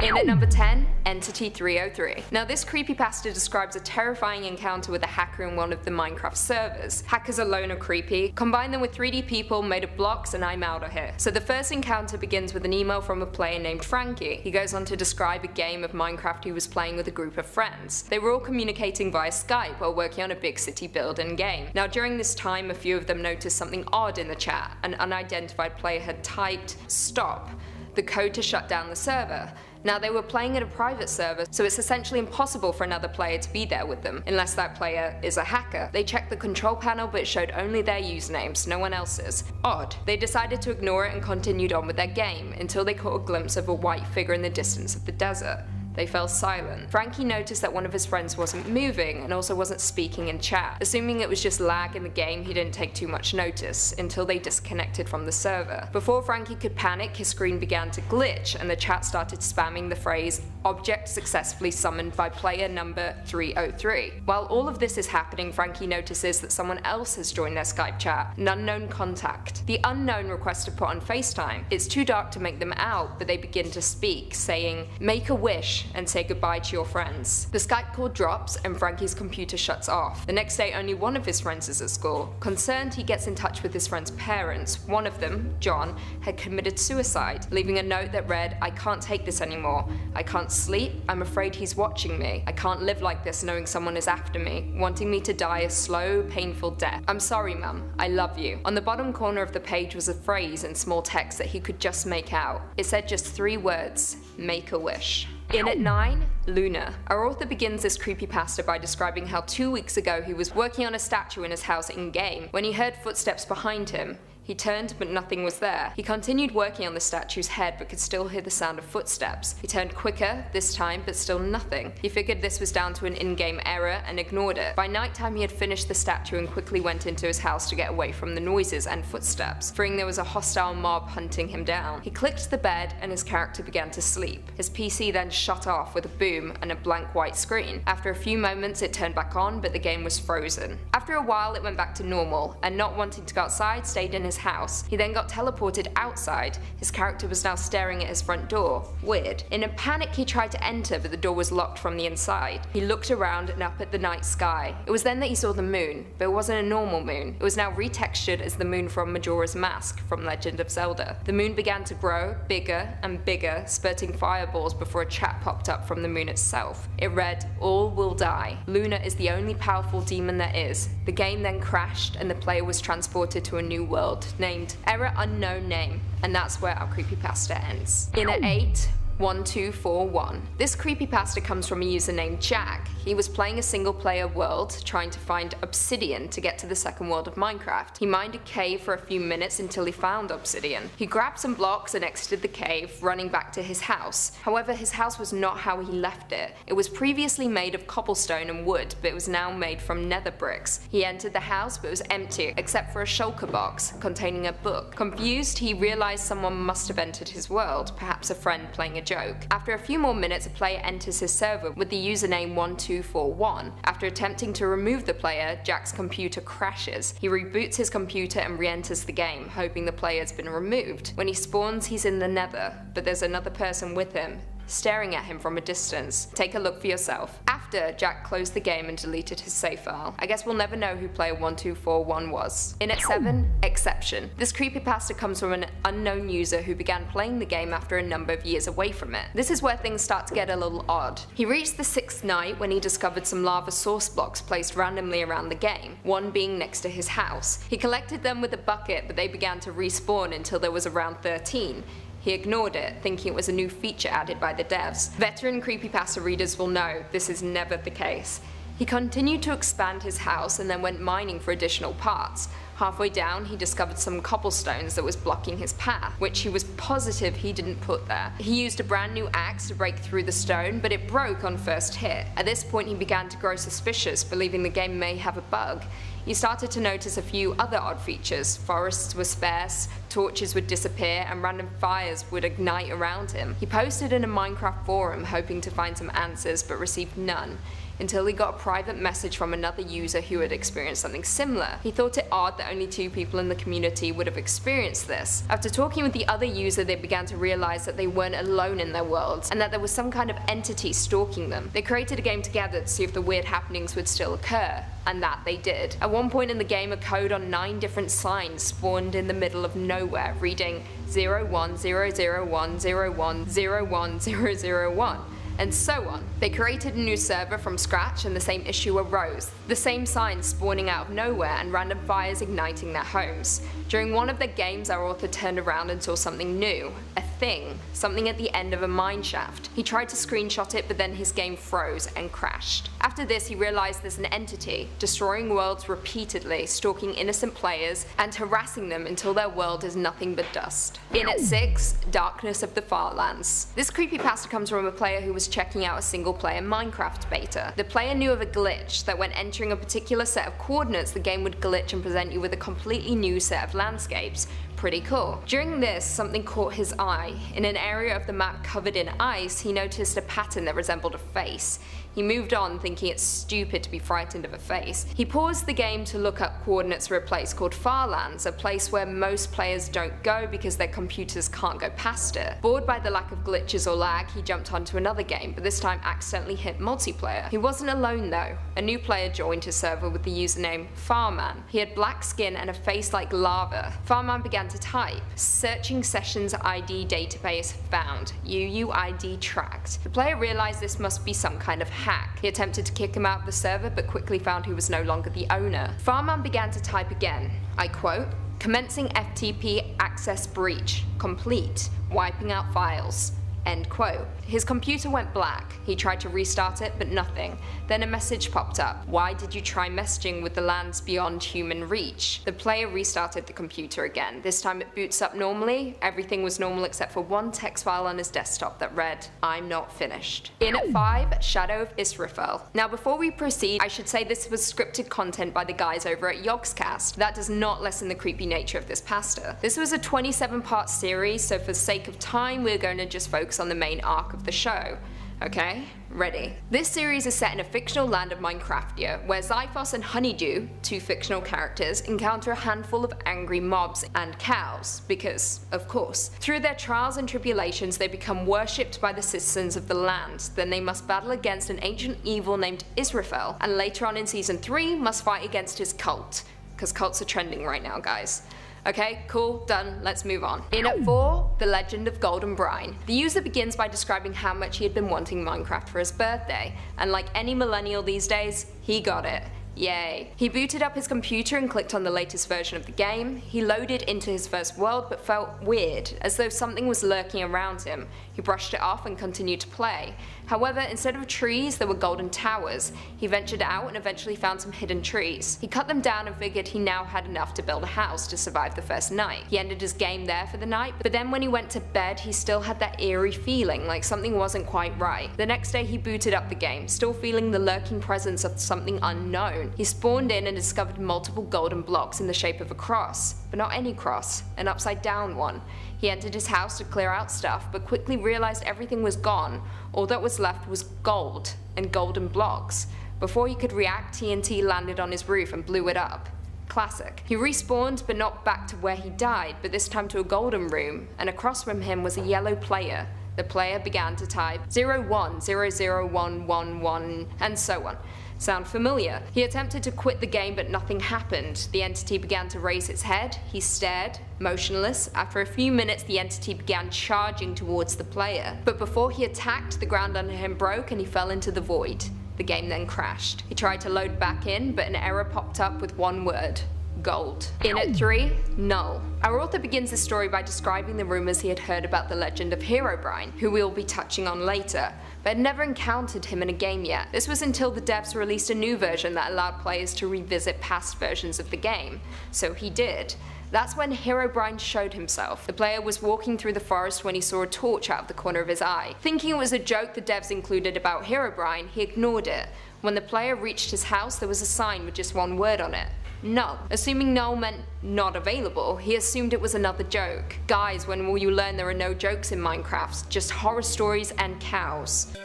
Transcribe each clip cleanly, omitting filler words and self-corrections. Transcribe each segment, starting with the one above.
In at number 10, Entity 303. Now this creepypasta describes a terrifying encounter with a hacker in one of the Minecraft servers. Hackers alone are creepy. Combine them with 3D people made of blocks and I'm out of here. So the first encounter begins with an email from a player named Frankie. He goes on to describe a game of Minecraft he was playing with a group of friends. They were all communicating via Skype while working on a big city build and game. Now during this time, a few of them noticed something odd in the chat. An unidentified player had typed "stop," the code to shut down the server. Now they were playing at a private server, so it's essentially impossible for another player to be there with them, unless that player is a hacker. They checked the control panel but it showed only their usernames, no one else's. Odd. They decided to ignore it and continued on with their game, until they caught a glimpse of a white figure in the distance of the desert. They fell silent. Frankie noticed that one of his friends wasn't moving and also wasn't speaking in chat. Assuming it was just lag in the game, he didn't take too much notice until they disconnected from the server. Before Frankie could panic, his screen began to glitch and the chat started spamming the phrase "object successfully summoned by player number 303. While all of this is happening, Frankie notices that someone else has joined their Skype chat, an unknown contact. The unknown requests to put on FaceTime. It's too dark to make them out, but they begin to speak, saying, "Make a wish and say goodbye to your friends." The Skype call drops and Frankie's computer shuts off. The next day, only one of his friends is at school. Concerned, he gets in touch with his friend's parents. One of them, John, had committed suicide, leaving a note that read, "I can't take this anymore. I can't sleep. I'm afraid he's watching me. I can't live like this knowing someone is after me, wanting me to die a slow, painful death. I'm sorry, Mum. I love you." On the bottom corner of the page was a phrase in small text that he could just make out. It said just 3 words: "Make a wish." In at 9, Luna. Our author begins this creepypasta by describing how 2 weeks ago he was working on a statue in his house in-game when he heard footsteps behind him. He turned, but nothing was there. He continued working on the statue's head, but could still hear the sound of footsteps. He turned quicker, this time, but still nothing. He figured this was down to an in-game error and ignored it. By nighttime, he had finished the statue and quickly went into his house to get away from the noises and footsteps, fearing there was a hostile mob hunting him down. He clicked the bed, and his character began to sleep. His PC then shut off with a boom and a blank white screen. After a few moments, it turned back on, but the game was frozen. After a while, it went back to normal, and not wanting to go outside, stayed in his house. He then got teleported outside. His character was now staring at his front door. Weird. In a panic, he tried to enter, but the door was locked from the inside. He looked around and up at the night sky. It was then that he saw the moon, but it wasn't a normal moon. It was now retextured as the moon from Majora's Mask from Legend of Zelda. The moon began to grow bigger and bigger, spurting fireballs before a chat popped up from the moon itself. It read, "All will die. Luna is the only powerful demon there is." The game then crashed and the player was transported to a new world named Error Unknown Name, and that's where our creepypasta ends. In at 8, 1241. This creepypasta comes from a user named Jack. He was playing a single player world, trying to find obsidian to get to the second world of Minecraft. He mined a cave for a few minutes until he found obsidian. He grabbed some blocks and exited the cave, running back to his house. However, his house was not how he left it. It was previously made of cobblestone and wood, but it was now made from nether bricks. He entered the house, but it was empty, except for a shulker box containing a book. Confused, he realized someone must have entered his world, perhaps a friend playing a joke. After a few more minutes, a player enters his server with the username 1241. After attempting to remove the player, Jack's computer crashes. He reboots his computer and re-enters the game, hoping the player's been removed. When he spawns, he's in the nether, but there's another person with him, staring at him from a distance. Take a look for yourself. After, Jack closed the game and deleted his save file. I guess we'll never know who player 1241 was. In at 7, Exception. This creepypasta comes from an unknown user who began playing the game after a number of years away from it. This is where things start to get a little odd. He reached the 6th night when he discovered some lava source blocks placed randomly around the game, one being next to his house. He collected them with a bucket, but they began to respawn until there was around 13. He ignored it, thinking it was a new feature added by the devs. Veteran creepypasta readers will know this is never the case. He continued to expand his house and then went mining for additional parts. Halfway down, he discovered some cobblestones that was blocking his path, which he was positive he didn't put there. He used a brand new axe to break through the stone, but it broke on first hit. At this point, he began to grow suspicious, believing the game may have a bug. He started to notice a few other odd features. Forests were sparse, torches would disappear, and random fires would ignite around him. He posted in a Minecraft forum hoping to find some answers, but received none. until he got a private message from another user who had experienced something similar. He thought it odd that only 2 people in the community would have experienced this. After talking with the other user, they began to realize that they weren't alone in their worlds, and that there was some kind of entity stalking them. They created a game together to see if the weird happenings would still occur, and that they did. At one point in the game, a code on 9 different signs spawned in the middle of nowhere, reading 010010101001, and so on. They created a new server from scratch and the same issue arose, the same signs spawning out of nowhere and random fires igniting their homes. During one of their games, our author turned around and saw something new, a thing, something at the end of a mine shaft. He tried to screenshot it, but then his game froze and crashed. After this, he realized there's an entity, destroying worlds repeatedly, stalking innocent players, and harassing them until their world is nothing but dust. In at 6, Darkness of the Farlands. This creepypasta comes from a player who was checking out a single-player Minecraft beta. The player knew of a glitch that when entering a particular set of coordinates, the game would glitch and present you with a completely new set of landscapes. Pretty cool. During this, something caught his eye. In an area of the map covered in ice, he noticed a pattern that resembled a face. He moved on, thinking it's stupid to be frightened of a face. He paused the game to look up coordinates for a place called Farlands, a place where most players don't go because their computers can't go past it. Bored by the lack of glitches or lag, he jumped onto another game, but this time accidentally hit multiplayer. He wasn't alone though. A new player joined his server with the username Farman. He had black skin and a face like lava. Farman began to type, searching sessions ID database found, UUID tracked. The player realized this must be some kind of hack. He attempted to kick him out of the server, but quickly found he was no longer the owner. Farman began to type again. I quote, "Commencing FTP access breach. Complete. Wiping out files." End quote. His computer went black. He tried to restart it, but nothing. Then a message popped up. Why did you try messaging with the lands beyond human reach? The player restarted the computer again. This time it boots up normally. Everything was normal except for one text file on his desktop that read, "I'm not finished." In at 5, Shadow of Israphel. Now before we proceed, I should say this was scripted content by the guys over at Yogscast. That does not lessen the creepy nature of this pasta. This was a 27-part series, so for the sake of time, we're going to just focus on the main arc of the show. Okay, ready. This series is set in a fictional land of Minecraftia, where Zyphos and Honeydew, 2 fictional characters, encounter a handful of angry mobs and cows, because, of course. Through their trials and tribulations, they become worshipped by the citizens of the land. Then they must battle against an ancient evil named Israphel, and later on in season 3, must fight against his cult. Because cults are trending right now, guys. Okay, cool, done, let's move on. In at 4, The Legend of Golden Brine. The user begins by describing how much he had been wanting Minecraft for his birthday, and like any millennial these days, he got it. Yay. He booted up his computer and clicked on the latest version of the game. He loaded into his first world but felt weird, as though something was lurking around him. He brushed it off and continued to play. However, instead of trees, there were golden towers. He ventured out and eventually found some hidden trees. He cut them down and figured he now had enough to build a house to survive the first night. He ended his game there for the night, but then when he went to bed, he still had that eerie feeling like something wasn't quite right. The next day he booted up the game, still feeling the lurking presence of something unknown. He spawned in and discovered multiple golden blocks in the shape of a cross, but not any cross, an upside down one. He entered his house to clear out stuff, but quickly realized everything was gone. All that was left was gold and golden blocks. Before he could react, TNT landed on his roof and blew it up. Classic. He respawned, but not back to where he died, but this time to a golden room, and across from him was a yellow player. The player began to type 01001111 and so on. Sound familiar? He attempted to quit the game, but nothing happened. The entity began to raise its head. He stared, motionless. After a few minutes, the entity began charging towards the player. But before he attacked, the ground under him broke and he fell into the void. The game then crashed. He tried to load back in, but an error popped up with one word: gold. In at 3, Null. Our author begins this story by describing the rumors he had heard about the legend of Herobrine, who we will be touching on later, but had never encountered him in a game yet. This was until the devs released a new version that allowed players to revisit past versions of the game. So he did. That's when Herobrine showed himself. The player was walking through the forest when he saw a torch out of the corner of his eye. Thinking it was a joke the devs included about Herobrine, he ignored it. When the player reached his house, there was a sign with just one word on it: null. Assuming null meant not available, he assumed it was another joke. Guys, when will you learn there are no jokes in Minecraft, just horror stories and cows?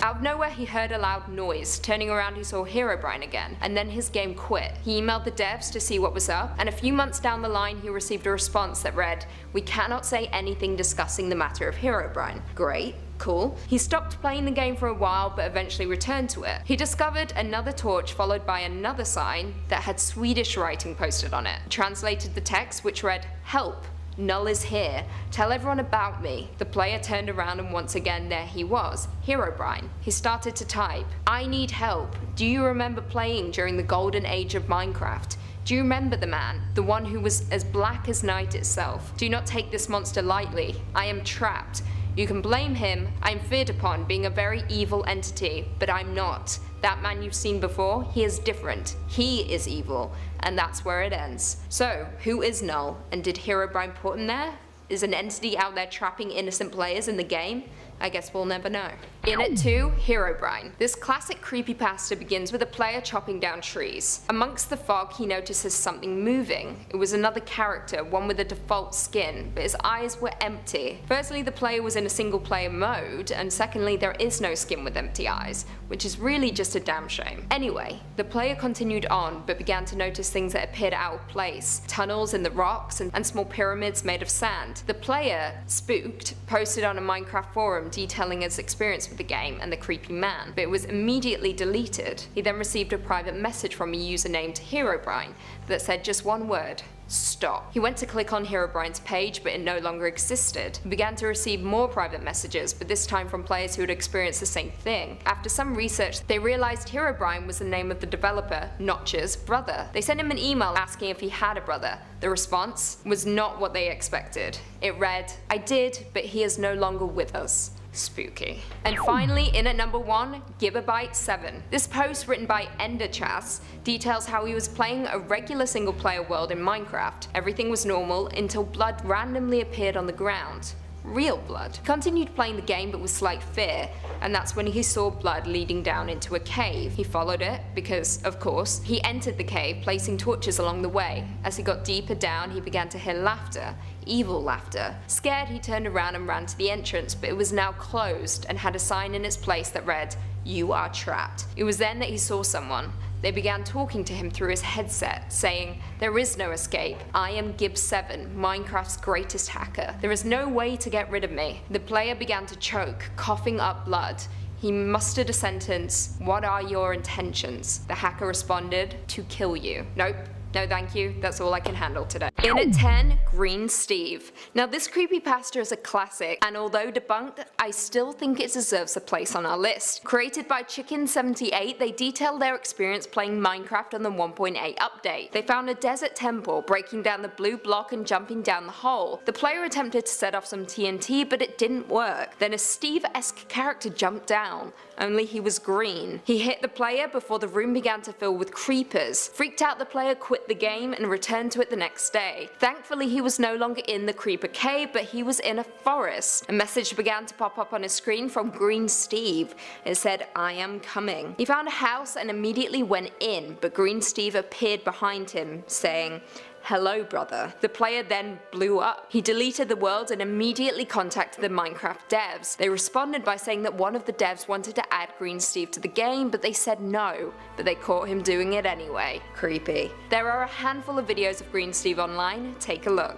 Out of nowhere he heard a loud noise. Turning around he saw Herobrine again, and then his game quit. He emailed the devs to see what was up, and a few months down the line he received a response that read, "We cannot say anything discussing the matter of Herobrine." Great. Cool. He stopped playing the game for a while but eventually returned to it. He discovered another torch followed by another sign that had Swedish writing posted on it. Translated the text which read, "Help. Null is here. Tell everyone about me." The player turned around and once again there he was, Herobrine. He started to type, "I need help. Do you remember playing during the golden age of Minecraft? Do you remember the man? The one who was as black as night itself? Do not take this monster lightly. I am trapped. You can blame him. I am feared upon, being a very evil entity, but I'm not. That man you've seen before, he is different. He is evil, and that's where it ends." So, who is Null, and did Herobrine put him there? Is an entity out there trapping innocent players in the game? I guess we'll never know. In it too, Herobrine. This classic creepypasta begins with a player chopping down trees. Amongst the fog he notices something moving. It was another character, one with a default skin, but his eyes were empty. Firstly, the player was in a single player mode, and secondly, there is no skin with empty eyes, which is really just a damn shame. Anyway, the player continued on, but began to notice things that appeared out of place. Tunnels in the rocks and small pyramids made of sand. The player, spooked, posted on a Minecraft forum detailing his experience with the game and the creepy man, but it was immediately deleted. He then received a private message from a user named Herobrine that said just one word: stop. He went to click on Herobrine's page, but it no longer existed. He began to receive more private messages, but this time from players who had experienced the same thing. After some research, they realized Herobrine was the name of the developer, Notch's brother. They sent him an email asking if he had a brother. The response was not what they expected. It read, "I did, but he is no longer with us." Spooky. And finally, in at number 1, Gigabyte7. This post, written by Enderchas, details how he was playing a regular single player world in Minecraft. Everything was normal until blood randomly appeared on the ground. Real blood. He continued playing the game but with slight fear, and that's when he saw blood leading down into a cave. He followed it because, of course, he entered the cave, placing torches along the way. As he got deeper down, he began to hear laughter. Evil laughter. Scared, he turned around and ran to the entrance, but it was now closed and had a sign in its place that read, "You are trapped." It was then that he saw someone. They began talking to him through his headset, saying, "There is no escape. I am Gib7, Minecraft's greatest hacker. There is no way to get rid of me." The player began to choke, coughing up blood. He mustered a sentence, "What are your intentions?" The hacker responded, "To kill you." Nope. No thank you, that's all I can handle today. In at 10, Green Steve. Now this creepypasta is a classic, and although debunked, I still think it deserves a place on our list. Created by Chicken78, they detail their experience playing Minecraft on the 1.8 update. They found a desert temple, breaking down the blue block and jumping down the hole. The player attempted to set off some TNT, but it didn't work. Then a Steve-esque character jumped down, only he was green. He hit the player before the room began to fill with creepers. Freaked out, the player quit the game and returned to it the next day. Thankfully, he was no longer in the creeper cave, but he was in a forest. A message began to pop up on his screen from Green Steve. It said, "I am coming." He found a house and immediately went in, but Green Steve appeared behind him, saying, "Hello, brother." The player then blew up. He deleted the world and immediately contacted the Minecraft devs. They responded by saying that one of the devs wanted to add Green Steve to the game, but they said no, but they caught him doing it anyway. Creepy. There are a handful of videos of Green Steve online. Take a look.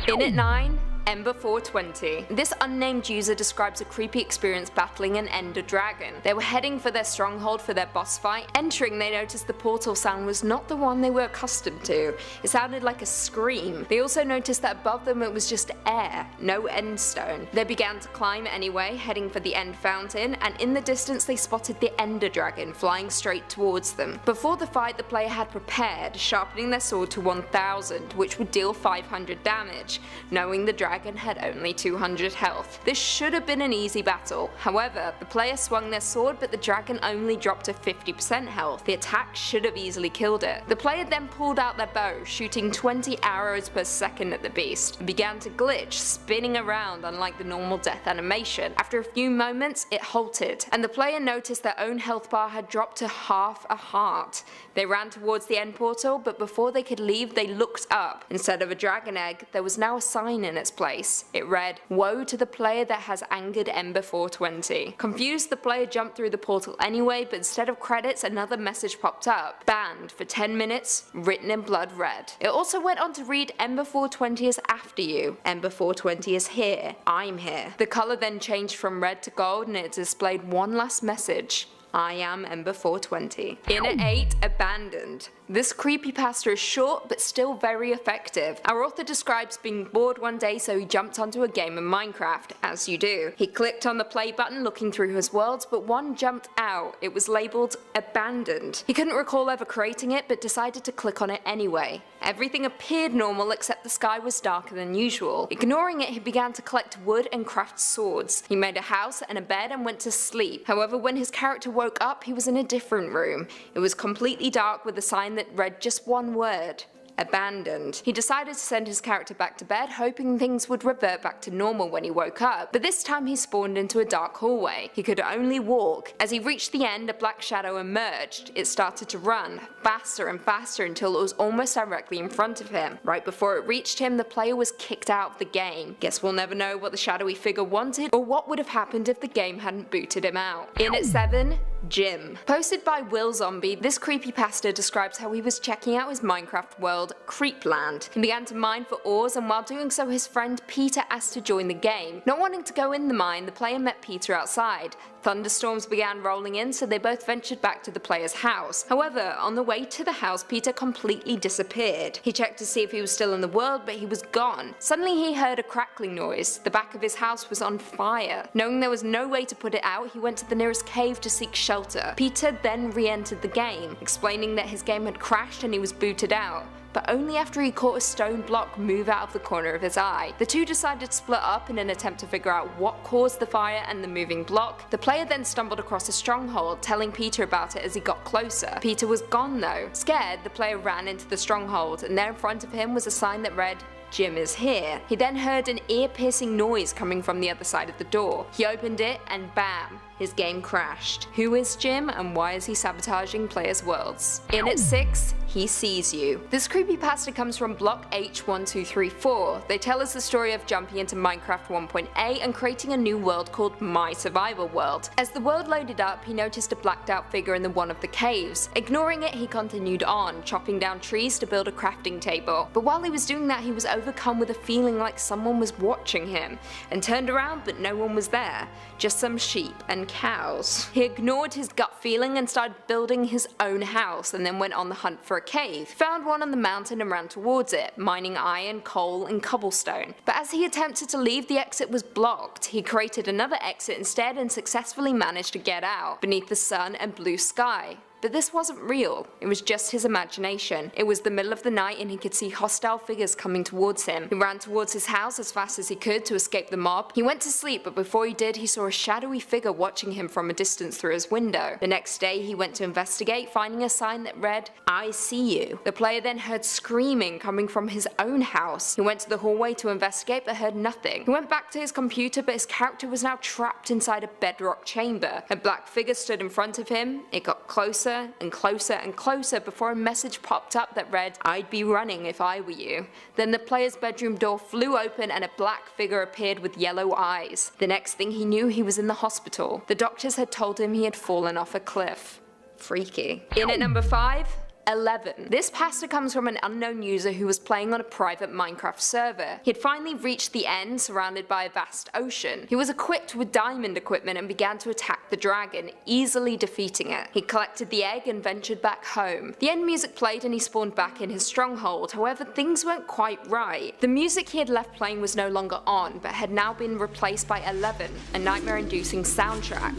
In at 9, Ember420. This unnamed user describes a creepy experience battling an ender dragon. They were heading for their stronghold for their boss fight. Entering, they noticed the portal sound was not the one they were accustomed to. It sounded like a scream. They also noticed that above them it was just air, no end stone. They began to climb anyway, heading for the end fountain, and in the distance they spotted the ender dragon flying straight towards them. Before the fight, the player had prepared, sharpening their sword to 1000, which would deal 500 damage. Knowing the dragon dragon had only 200 health. This should have been an easy battle. However, the player swung their sword, but the dragon only dropped to 50% health. The attack should have easily killed it. The player then pulled out their bow, shooting 20 arrows per second at the beast. It began to glitch, spinning around unlike the normal death animation. After a few moments, it halted, and the player noticed their own health bar had dropped to half a heart. They ran towards the end portal, but before they could leave, they looked up. Instead of a dragon egg, there was now a sign in its place. It read, "Woe to the player that has angered Ember 420. Confused, the player jumped through the portal anyway, but instead of credits, another message popped up. Banned for 10 minutes, written in blood red. It also went on to read, Ember 420 is after you. Ember 420 is here. I'm here. The color then changed from red to gold, and it displayed one last message. I am Ember 420. In at 8, Abandoned. This creepypasta is short but still very effective. Our author describes being bored one day, so he jumped onto a game of Minecraft, as you do. He clicked on the play button looking through his worlds, but one jumped out. It was labelled Abandoned. He couldn't recall ever creating it, but decided to click on it anyway. Everything appeared normal except the sky was darker than usual. Ignoring it, he began to collect wood and craft swords. He made a house and a bed and went to sleep. However, when his character woke up, he was in a different room. It was completely dark with a sign that read just one word. Abandoned. He decided to send his character back to bed, hoping things would revert back to normal when he woke up, but this time he spawned into a dark hallway. He could only walk. As he reached the end, a black shadow emerged. It started to run, faster and faster until it was almost directly in front of him. Right before it reached him, the player was kicked out of the game. Guess we'll never know what the shadowy figure wanted, or what would have happened if the game hadn't booted him out. In at 7, Jim. Posted by Will Zombie, this creepypasta describes how he was checking out his Minecraft world, Creepland. He began to mine for ores, and while doing so, his friend Peter asked to join the game. Not wanting to go in the mine, the player met Peter outside. Thunderstorms began rolling in, so they both ventured back to the player's house. However, on the way to the house, Peter completely disappeared. He checked to see if he was still in the world, but he was gone. Suddenly he heard a crackling noise. The back of his house was on fire. Knowing there was no way to put it out, he went to the nearest cave to seek shelter. Peter then re-entered the game, explaining that his game had crashed and he was booted out, but only after he caught a stone block move out of the corner of his eye. The two decided to split up in an attempt to figure out what caused the fire and the moving block. The player then stumbled across a stronghold, telling Peter about it as he got closer. Peter was gone though. Scared, the player ran into the stronghold, and there in front of him was a sign that read, Jim is here. He then heard an ear-piercing noise coming from the other side of the door. He opened it and bam, his game crashed. Who is Jim and why is he sabotaging players' worlds? In at 6, He Sees You. This creepypasta comes from Block H1234. They tell us the story of jumping into Minecraft 1.8 and creating a new world called My Survival World. As the world loaded up, he noticed a blacked out figure in one of the caves. Ignoring it, he continued on, chopping down trees to build a crafting table. But while he was doing that, he was overcome with a feeling like someone was watching him, and turned around but no one was there, just some sheep and cows. He ignored his gut feeling and started building his own house, and then went on the hunt for a cave. Found one on the mountain and ran towards it, mining iron, coal and cobblestone. But as he attempted to leave, the exit was blocked. He created another exit instead and successfully managed to get out, beneath the sun and blue sky. But this wasn't real, it was just his imagination. It was the middle of the night and he could see hostile figures coming towards him. He ran towards his house as fast as he could to escape the mob. He went to sleep, but before he did, he saw a shadowy figure watching him from a distance through his window. The next day he went to investigate, finding a sign that read, I see you. The player then heard screaming coming from his own house. He went to the hallway to investigate but heard nothing. He went back to his computer, but his character was now trapped inside a bedrock chamber. A black figure stood in front of him. It got closer and closer and closer before a message popped up that read, I'd be running if I were you. Then the player's bedroom door flew open and a black figure appeared with yellow eyes. The next thing he knew, he was in the hospital. The doctors had told him he had fallen off a cliff. Freaky. In at number 5, 11. This pasta comes from an unknown user who was playing on a private Minecraft server. He had finally reached the end, surrounded by a vast ocean. He was equipped with diamond equipment and began to attack the dragon, easily defeating it. He collected the egg and ventured back home. The end music played and he spawned back in his stronghold. However, things weren't quite right. The music he had left playing was no longer on, but had now been replaced by 11, a nightmare-inducing soundtrack.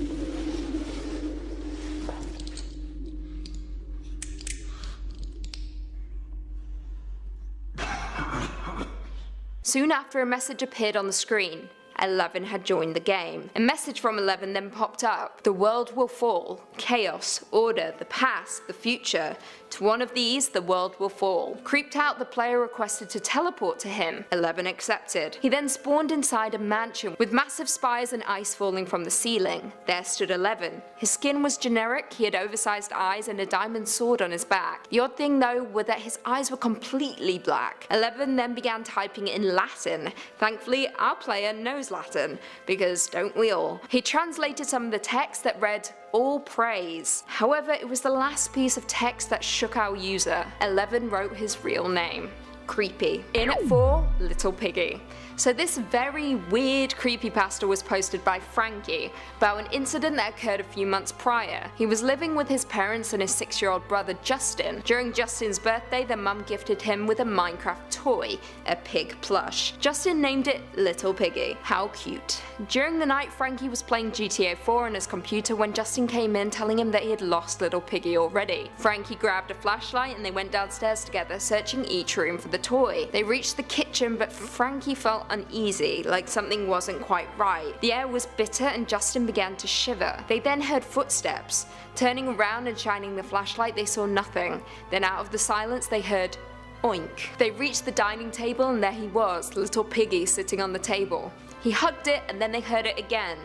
Soon after, a message appeared on the screen. 11 had joined the game. A message from 11 then popped up. The world will fall. Chaos, order, the past, the future. To one of these, the world will fall. Creeped out, the player requested to teleport to him. 11 accepted. He then spawned inside a mansion with massive spires and ice falling from the ceiling. There stood 11. His skin was generic, he had oversized eyes and a diamond sword on his back. The odd thing though was that his eyes were completely black. 11 then began typing in Latin. Thankfully, our player knows Latin, because don't we all? He translated some of the text that read, "All praise." However, it was the last piece of text that shook our user. 11 wrote his real name. Creepy. In at 4, Little Piggy. So this very weird creepypasta was posted by Frankie about an incident that occurred a few months prior. He was living with his parents and his 6-year-old brother Justin. During Justin's birthday, their mum gifted him with a Minecraft toy, a pig plush. Justin named it Little Piggy. How cute. During the night, Frankie was playing GTA 4 on his computer when Justin came in telling him that he had lost Little Piggy already. Frankie grabbed a flashlight and they went downstairs together, searching each room for the toy. They reached the kitchen, but Frankie felt uneasy, like something wasn't quite right. The air was bitter and Justin began to shiver. They then heard footsteps. Turning around and shining the flashlight, they saw nothing. Then out of the silence they heard oink. They reached the dining table and there he was, Little Piggy sitting on the table. He hugged it and then they heard it again.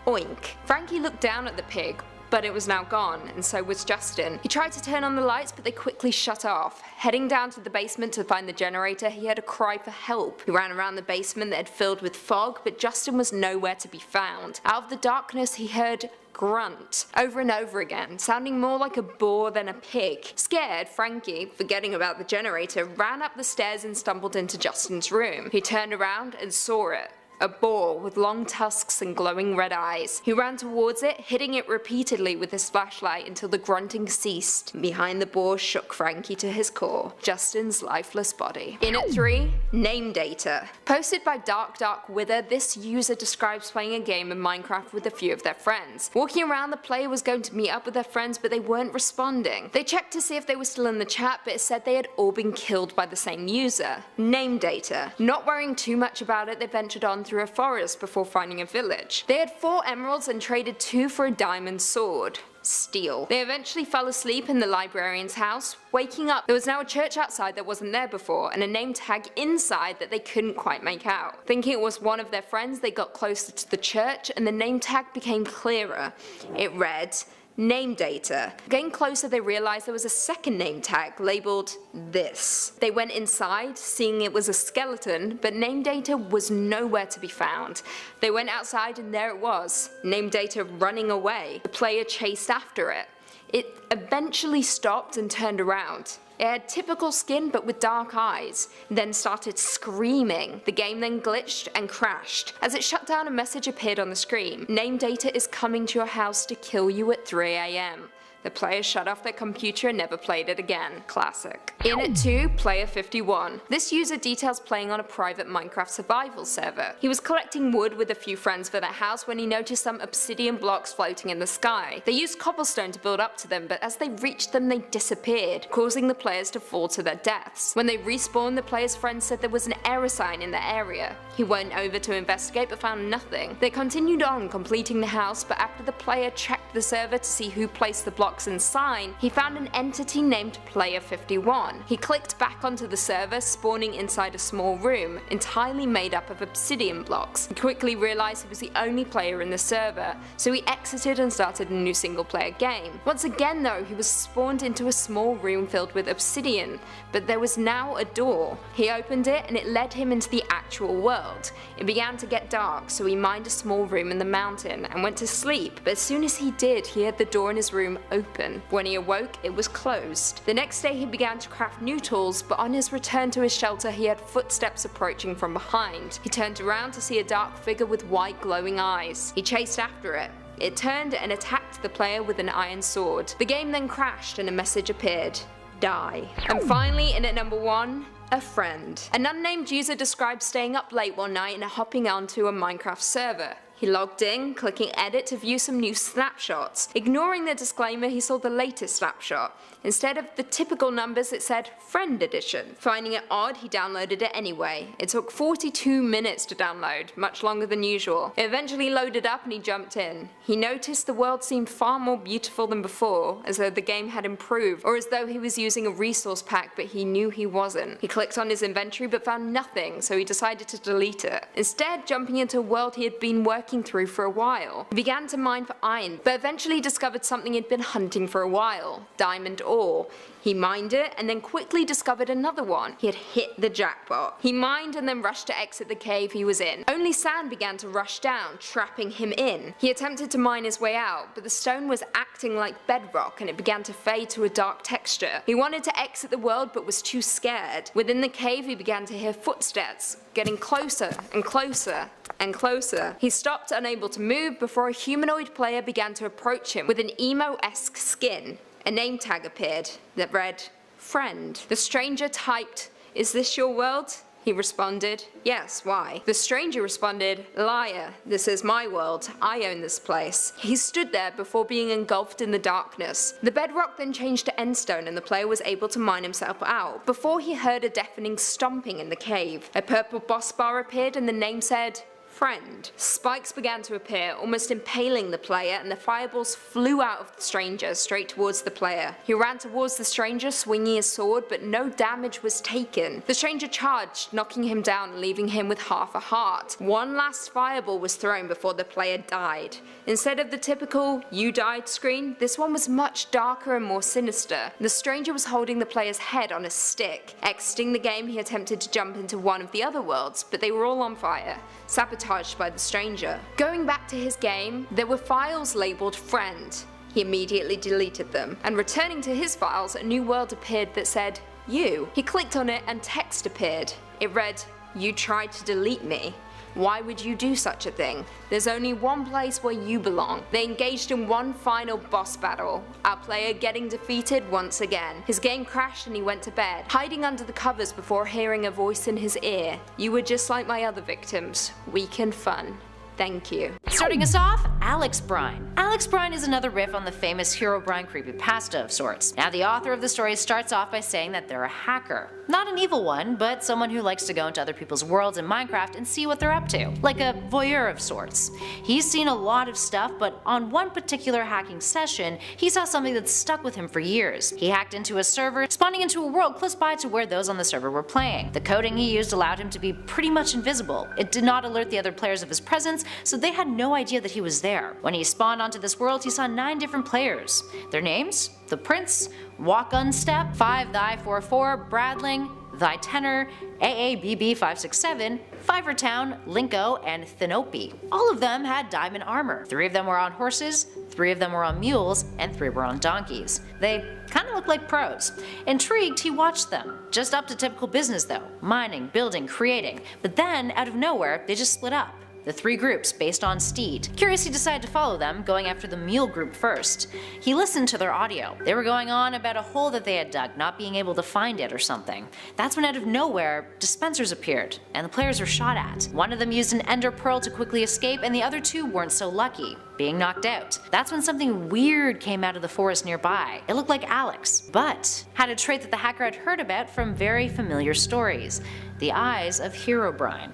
Oink. Frankie looked down at the pig, but it was now gone, and so was Justin. He tried to turn on the lights, but they quickly shut off. Heading down to the basement to find the generator, he heard a cry for help. He ran around the basement that had filled with fog, but Justin was nowhere to be found. Out of the darkness, he heard grunt over and over again, sounding more like a boar than a pig. Scared, Frankie, forgetting about the generator, ran up the stairs and stumbled into Justin's room. He turned around and saw it. A boar with long tusks and glowing red eyes. He ran towards it, hitting it repeatedly with his flashlight until the grunting ceased. Behind the boar shook Frankie to his core, Justin's lifeless body. In at 3, name data. Posted by Dark Wither, this user describes playing a game of Minecraft with a few of their friends. Walking around, the player was going to meet up with their friends, but they weren't responding. They checked to see if they were still in the chat, but it said they had all been killed by the same user. Name data. Not worrying too much about it, they ventured on through a forest before finding a village. They had 4 emeralds and traded 2 for a diamond sword. Steal. They eventually fell asleep in the librarian's house. Waking up, there was now a church outside that wasn't there before, and a name tag inside that they couldn't quite make out. Thinking it was one of their friends, they got closer to the church, and the name tag became clearer. It read, name data. Getting closer, they realized there was a second name tag labeled this. They went inside, seeing it was a skeleton, but name data was nowhere to be found. They went outside and there it was, name data running away. The player chased after it. It eventually stopped and turned around. It had typical skin but with dark eyes, then started screaming. The game then glitched and crashed. As it shut down, a message appeared on the screen. Name data is coming to your house to kill you at 3 AM. The player shut off their computer and never played it again. Classic. In at 2, player 51. This user details playing on a private Minecraft survival server. He was collecting wood with a few friends for their house when he noticed some obsidian blocks floating in the sky. They used cobblestone to build up to them, but as they reached them they disappeared, causing the players to fall to their deaths. When they respawned, the player's friend said there was an error sign in the area. He went over to investigate but found nothing. They continued on completing the house, but after the player checked the server to see who placed the blocks and sign, he found an entity named Player 51. He clicked back onto the server, spawning inside a small room, entirely made up of obsidian blocks. He quickly realized he was the only player in the server, so he exited and started a new single player game. Once again though, he was spawned into a small room filled with obsidian, but there was now a door. He opened it and it led him into the actual world. It began to get dark, so he mined a small room in the mountain and went to sleep, but as soon as he did, he heard the door in his room open. When he awoke, it was closed. The next day he began to craft new tools, but on his return to his shelter he had footsteps approaching from behind. He turned around to see a dark figure with white glowing eyes. He chased after it. It turned and attacked the player with an iron sword. The game then crashed and a message appeared. Die. And finally, in at number 1, a friend. An unnamed user described staying up late one night and hopping onto a Minecraft server. He logged in, clicking edit to view some new snapshots. Ignoring the disclaimer, he saw the latest snapshot. Instead of the typical numbers, it said Friend Edition. Finding it odd, he downloaded it anyway. It took 42 minutes to download, much longer than usual. It eventually loaded up and he jumped in. He noticed the world seemed far more beautiful than before, as though the game had improved, or as though he was using a resource pack but he knew he wasn't. He clicked on his inventory but found nothing, so he decided to delete it. Instead, jumping into a world he had been working through for a while. He began to mine for iron, but eventually discovered something he'd been hunting for a while: diamond ore. He mined it and then quickly discovered another one. He had hit the jackpot. He mined and then rushed to exit the cave he was in. Only sand began to rush down, trapping him in. He attempted to mine his way out, but the stone was acting like bedrock and it began to fade to a dark texture. He wanted to exit the world but was too scared. Within the cave he began to hear footsteps, getting closer and closer and closer. He stopped, unable to move, before a humanoid player began to approach him with an emo-esque skin. A name tag appeared that read, Friend. The stranger typed, "Is this your world?" He responded, "Yes, why?" The stranger responded, "Liar, this is my world. I own this place." He stood there before being engulfed in the darkness. The bedrock then changed to endstone and the player was able to mine himself out, before he heard a deafening stomping in the cave. A purple boss bar appeared and the name said, Friend. Spikes began to appear, almost impaling the player, and the fireballs flew out of the stranger straight towards the player. He ran towards the stranger, swinging his sword, but no damage was taken. The stranger charged, knocking him down and leaving him with half a heart. One last fireball was thrown before the player died. Instead of the typical "you died" screen, this one was much darker and more sinister. The stranger was holding the player's head on a stick. Exiting the game, he attempted to jump into one of the other worlds, but they were all on fire, sabotaged by the stranger. Going back to his game, there were files labeled Friend. He immediately deleted them, and returning to his files, a new world appeared that said, You. He clicked on it and text appeared. It read, You tried to delete me. Why would you do such a thing? There's only one place where you belong. They engaged in one final boss battle, our player getting defeated once again. His game crashed and he went to bed, hiding under the covers before hearing a voice in his ear. You were just like my other victims, weak and fun. Thank you. Starting us off, Herobrine. Herobrine is another riff on the famous Herobrine creepypasta of sorts. Now, the author of the story starts off by saying that they're a hacker. Not an evil one, but someone who likes to go into other people's worlds in Minecraft and see what they're up to. Like a voyeur of sorts. He's seen a lot of stuff, but on one particular hacking session, he saw something that stuck with him for years. He hacked into a server, spawning into a world close by to where those on the server were playing. The coding he used allowed him to be pretty much invisible. It did not alert the other players of his presence, so they had no idea that he was there. When he spawned onto this world, he saw 9 different players. Their names? The Prince, Wagon Step, 5Thy44, Bradling, Thy Tenor, AABB567, Fivertown, Linko, and Thinope. All of them had diamond armor. 3 of them were on horses, 3 of them were on mules, and 3 were on donkeys. They kinda looked like pros. Intrigued, he watched them. Just up to typical business though. Mining, building, creating. But then, out of nowhere, they just split up. The 3 groups based on steed. Curious, he decided to follow them, going after the mule group first. He listened to their audio. They were going on about a hole that they had dug, not being able to find it or something. That's when out of nowhere, dispensers appeared, and the players were shot at. One of them used an ender pearl to quickly escape, and the other 2 weren't so lucky, being knocked out. That's when something weird came out of the forest nearby. It looked like Alex, but had a trait that the hacker had heard about from very familiar stories. The eyes of Herobrine.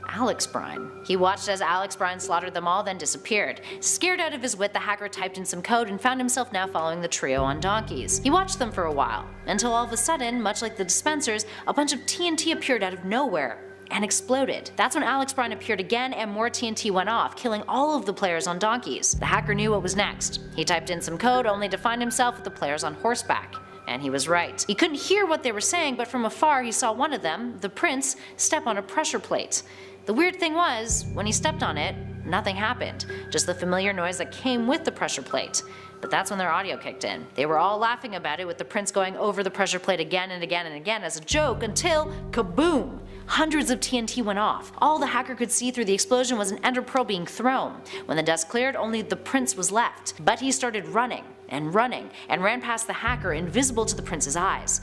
Herobrine. He watched as Herobrine slaughtered them all, then disappeared. Scared out of his wit, the hacker typed in some code and found himself now following the trio on donkeys. He watched them for a while, until all of a sudden, much like the dispensers, a bunch of TNT appeared out of nowhere and exploded. That's when Herobrine appeared again and more TNT went off, killing all of the players on donkeys. The hacker knew what was next. He typed in some code only to find himself with the players on horseback. And he was right. He couldn't hear what they were saying, but from afar he saw one of them, the prince, step on a pressure plate. The weird thing was, when he stepped on it, nothing happened, just the familiar noise that came with the pressure plate. But that's when their audio kicked in. They were all laughing about it, with the prince going over the pressure plate again and again and again as a joke, until kaboom! Hundreds of TNT went off. All the hacker could see through the explosion was an ender pearl being thrown. When the dust cleared, only the prince was left. But he started running, and ran past the hacker, invisible to the prince's eyes.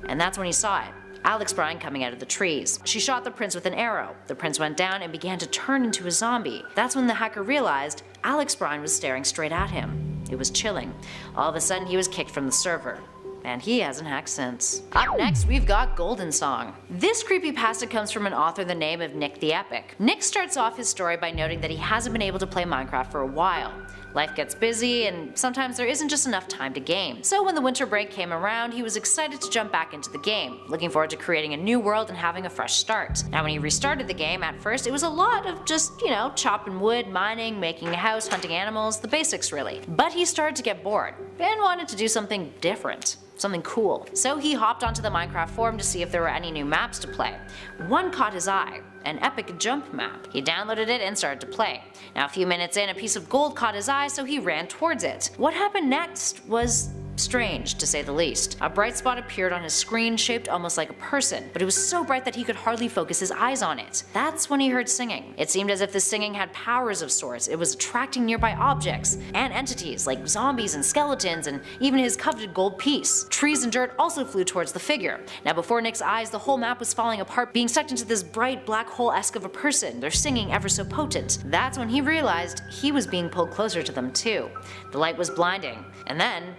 And that's when he saw it. Herobrine coming out of the trees. She shot the prince with an arrow. The prince went down and began to turn into a zombie. That's when the hacker realized Herobrine was staring straight at him. It was chilling. All of a sudden he was kicked from the server. And he hasn't hacked since. Up next, we've got Golden Song. This creepypasta comes from an author the name of Nick the Epic. Nick starts off his story by noting that he hasn't been able to play Minecraft for a while. Life gets busy, and sometimes there isn't just enough time to game. So when the winter break came around, he was excited to jump back into the game, looking forward to creating a new world and having a fresh start. Now when he restarted the game, at first it was a lot of just, chopping wood, mining, making a house, hunting animals, the basics really. But he started to get bored, and wanted to do something different. Something cool. So he hopped onto the Minecraft forum to see if there were any new maps to play. One caught his eye, an epic jump map. He downloaded it and started to play. Now a few minutes in, a piece of gold caught his eye, so he ran towards it. What happened next was strange, to say the least. A bright spot appeared on his screen shaped almost like a person, but it was so bright that he could hardly focus his eyes on it. That's when he heard singing. It seemed as if the singing had powers of sorts. It was attracting nearby objects and entities like zombies and skeletons and even his coveted gold piece. Trees and dirt also flew towards the figure. Now before Nick's eyes, the whole map was falling apart, being sucked into this bright black hole-esque of a person, their singing ever so potent. That's when he realized he was being pulled closer to them too. The light was blinding, and then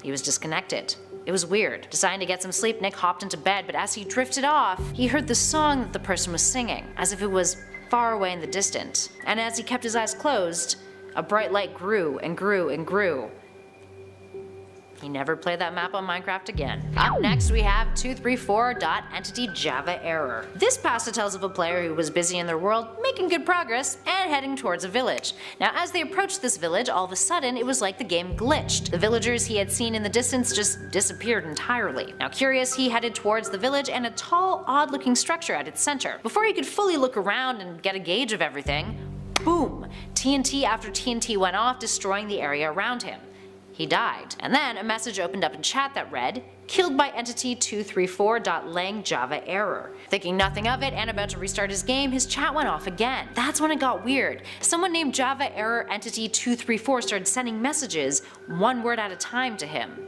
he was disconnected. It was weird. Deciding to get some sleep, Nick hopped into bed, but as he drifted off, he heard the song that the person was singing, as if it was far away in the distance. And as he kept his eyes closed, a bright light grew and grew and grew. He never played that map on Minecraft again. Up next we have 234.entity Java error. This pasta tells of a player who was busy in their world, making good progress, and heading towards a village. Now as they approached this village, all of a sudden it was like the game glitched. The villagers he had seen in the distance just disappeared entirely. Now curious, he headed towards the village and a tall, odd-looking structure at its center. Before he could fully look around and get a gauge of everything, boom! TNT after TNT went off, destroying the area around him. He died. And then a message opened up in chat that read, "Killed by entity 234.lang Java error." Thinking nothing of it and about to restart his game, his chat went off again. That's when it got weird. Someone named Java error entity 234 started sending messages, one word at a time to him.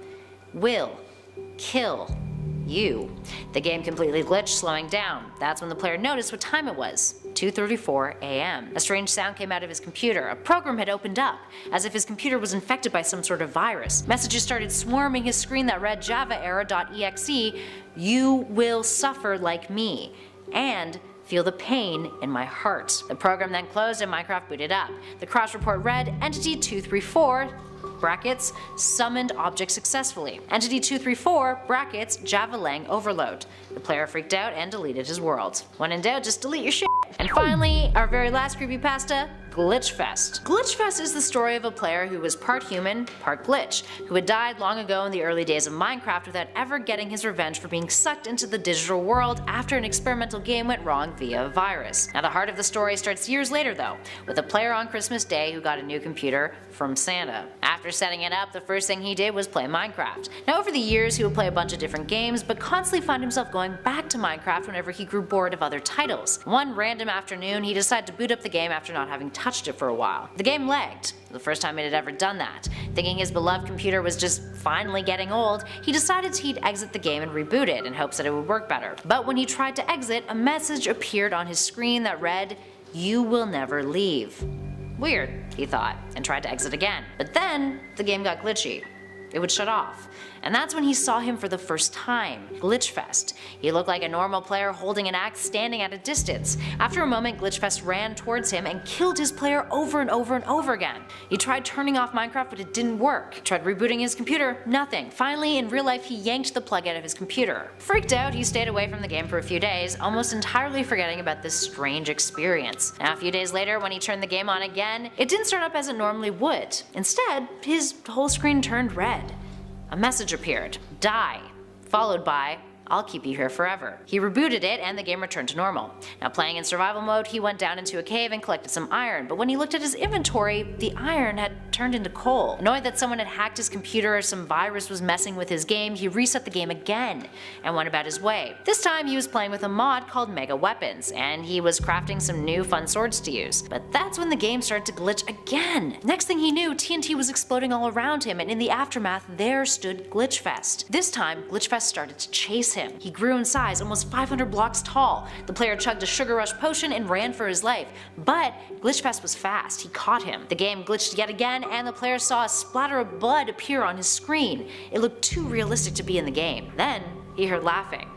Will kill you. The game completely glitched, slowing down. That's when the player noticed what time it was. 2:34 a.m. A strange sound came out of his computer. A program had opened up, as if his computer was infected by some sort of virus. Messages started swarming his screen that read javaerror.exe, "You will suffer like me," and "Feel the pain in my heart." The program then closed and Minecraft booted up. The crash report read, "Entity 234 brackets summoned object successfully. Entity 234 brackets Java-lang overload." The player freaked out and deleted his world. When in doubt, just delete your shit. And finally, our very last creepypasta, Glitchfest. Glitchfest is the story of a player who was part human, part glitch, who had died long ago in the early days of Minecraft without ever getting his revenge for being sucked into the digital world after an experimental game went wrong via a virus. Now the heart of the story starts years later though, with a player on Christmas Day who got a new computer from Santa. After setting it up, the first thing he did was play Minecraft. Now over the years he would play a bunch of different games, but constantly find himself going back to Minecraft whenever he grew bored of other titles. One random afternoon, he decided to boot up the game after not having touched it for a while. The game lagged, the first time it had ever done that. Thinking his beloved computer was just finally getting old, he decided he'd exit the game and reboot it in hopes that it would work better. But when he tried to exit, a message appeared on his screen that read, "You will never leave." Weird, he thought, and tried to exit again. But then, the game got glitchy. It would shut off. And that's when he saw him for the first time, Glitchfest. He looked like a normal player holding an axe standing at a distance. After a moment, Glitchfest ran towards him and killed his player over and over and over again. He tried turning off Minecraft, but it didn't work. Tried rebooting his computer, nothing. Finally, in real life, he yanked the plug out of his computer. Freaked out, he stayed away from the game for a few days, almost entirely forgetting about this strange experience. Now, a few days later, when he turned the game on again, it didn't start up as it normally would. Instead, his whole screen turned red. A message appeared, "Die," followed by, "I'll keep you here forever." He rebooted it and the game returned to normal. Now playing in survival mode, he went down into a cave and collected some iron, but when he looked at his inventory, the iron had turned into coal. Annoyed that someone had hacked his computer or some virus was messing with his game, he reset the game again and went about his way. This time he was playing with a mod called Mega Weapons, and he was crafting some new fun swords to use. But that's when the game started to glitch again. Next thing he knew, TNT was exploding all around him, and in the aftermath there stood Glitchfest. This time, Glitchfest started to chase him. him. He grew in size, almost 500 blocks tall. The player chugged a sugar rush potion and ran for his life. But Glitchfest was fast. He caught him. The game glitched yet again, and the player saw a splatter of blood appear on his screen. It looked too realistic to be in the game. Then he heard laughing.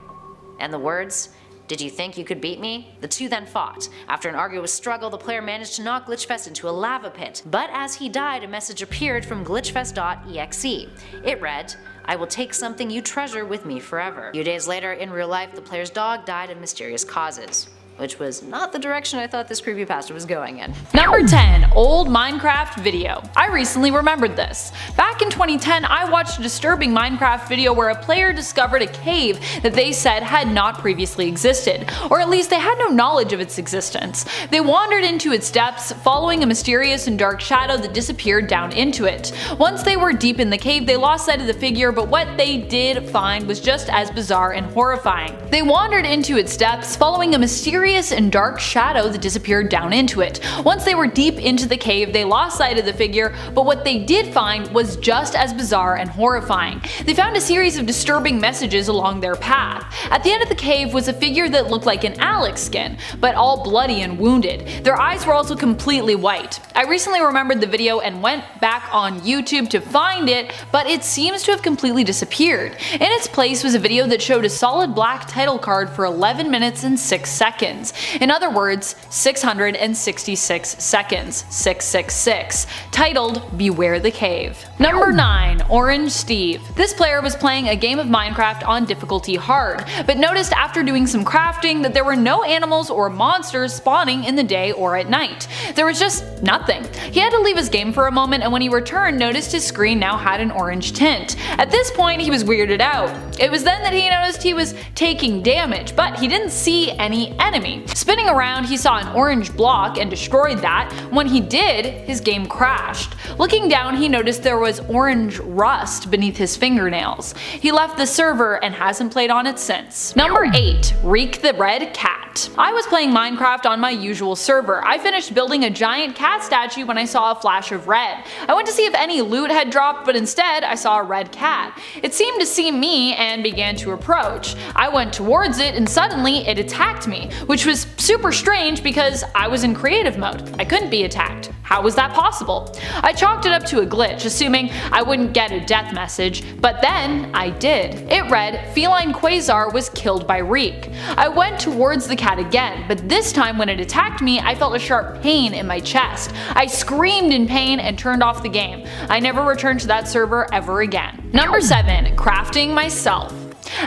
And the words, "Did you think you could beat me?" The two then fought. After an arduous struggle, the player managed to knock Glitchfest into a lava pit. But as he died, a message appeared from glitchfest.exe. It read, "I will take something you treasure with me forever." A few days later, in real life, the player's dog died of mysterious causes, which was not the direction I thought this creepypasta was going in. Number 10. Old Minecraft video. I recently remembered this. Back in 2010, I watched a disturbing Minecraft video where a player discovered a cave that they said had not previously existed, or at least they had no knowledge of its existence. They wandered into its depths, following a mysterious and dark shadow that disappeared down into it. Once they were deep in the cave, they lost sight of the figure, but what they did find was just as bizarre and horrifying. They wandered into its depths, following a mysterious and dark shadow that disappeared down into it. Once they were deep into the cave, they lost sight of the figure, but what they did find was just as bizarre and horrifying. They found a series of disturbing messages along their path. At the end of the cave was a figure that looked like an Alex skin, but all bloody and wounded. Their eyes were also completely white. I recently remembered the video and went back on YouTube to find it, but it seems to have completely disappeared. In its place was a video that showed a solid black title card for 11 minutes and 6 seconds. In other words, 666 seconds, 666, titled Beware the Cave. Number 9. Orange Steve. This player was playing a game of Minecraft on difficulty hard, but noticed after doing some crafting that there were no animals or monsters spawning in the day or at night. There was just nothing. He had to leave his game for a moment, and when he returned, noticed his screen now had an orange tint. At this point, he was weirded out. It was then that he noticed he was taking damage, but he didn't see any enemy. Spinning around, he saw an orange block and destroyed that. When he did, his game crashed. Looking down, he noticed there was orange rust beneath his fingernails. He left the server and hasn't played on it since. Number 8. Reek the Red Cat. I was playing Minecraft on my usual server. I finished building a giant cat statue when I saw a flash of red. I went to see if any loot had dropped, but instead I saw a red cat. It seemed to see me and began to approach. I went towards it and suddenly it attacked me, which was super strange because I was in creative mode. I couldn't be attacked. How was that possible? I chalked it up to a glitch, assuming I wouldn't get a death message, but then I did. It read, "Feline Quasar was killed by Reek." I went towards the cat again, but this time when it attacked me, I felt a sharp pain in my chest. I screamed in pain and turned off the game. I never returned to that server ever again. Number 7. Crafting myself.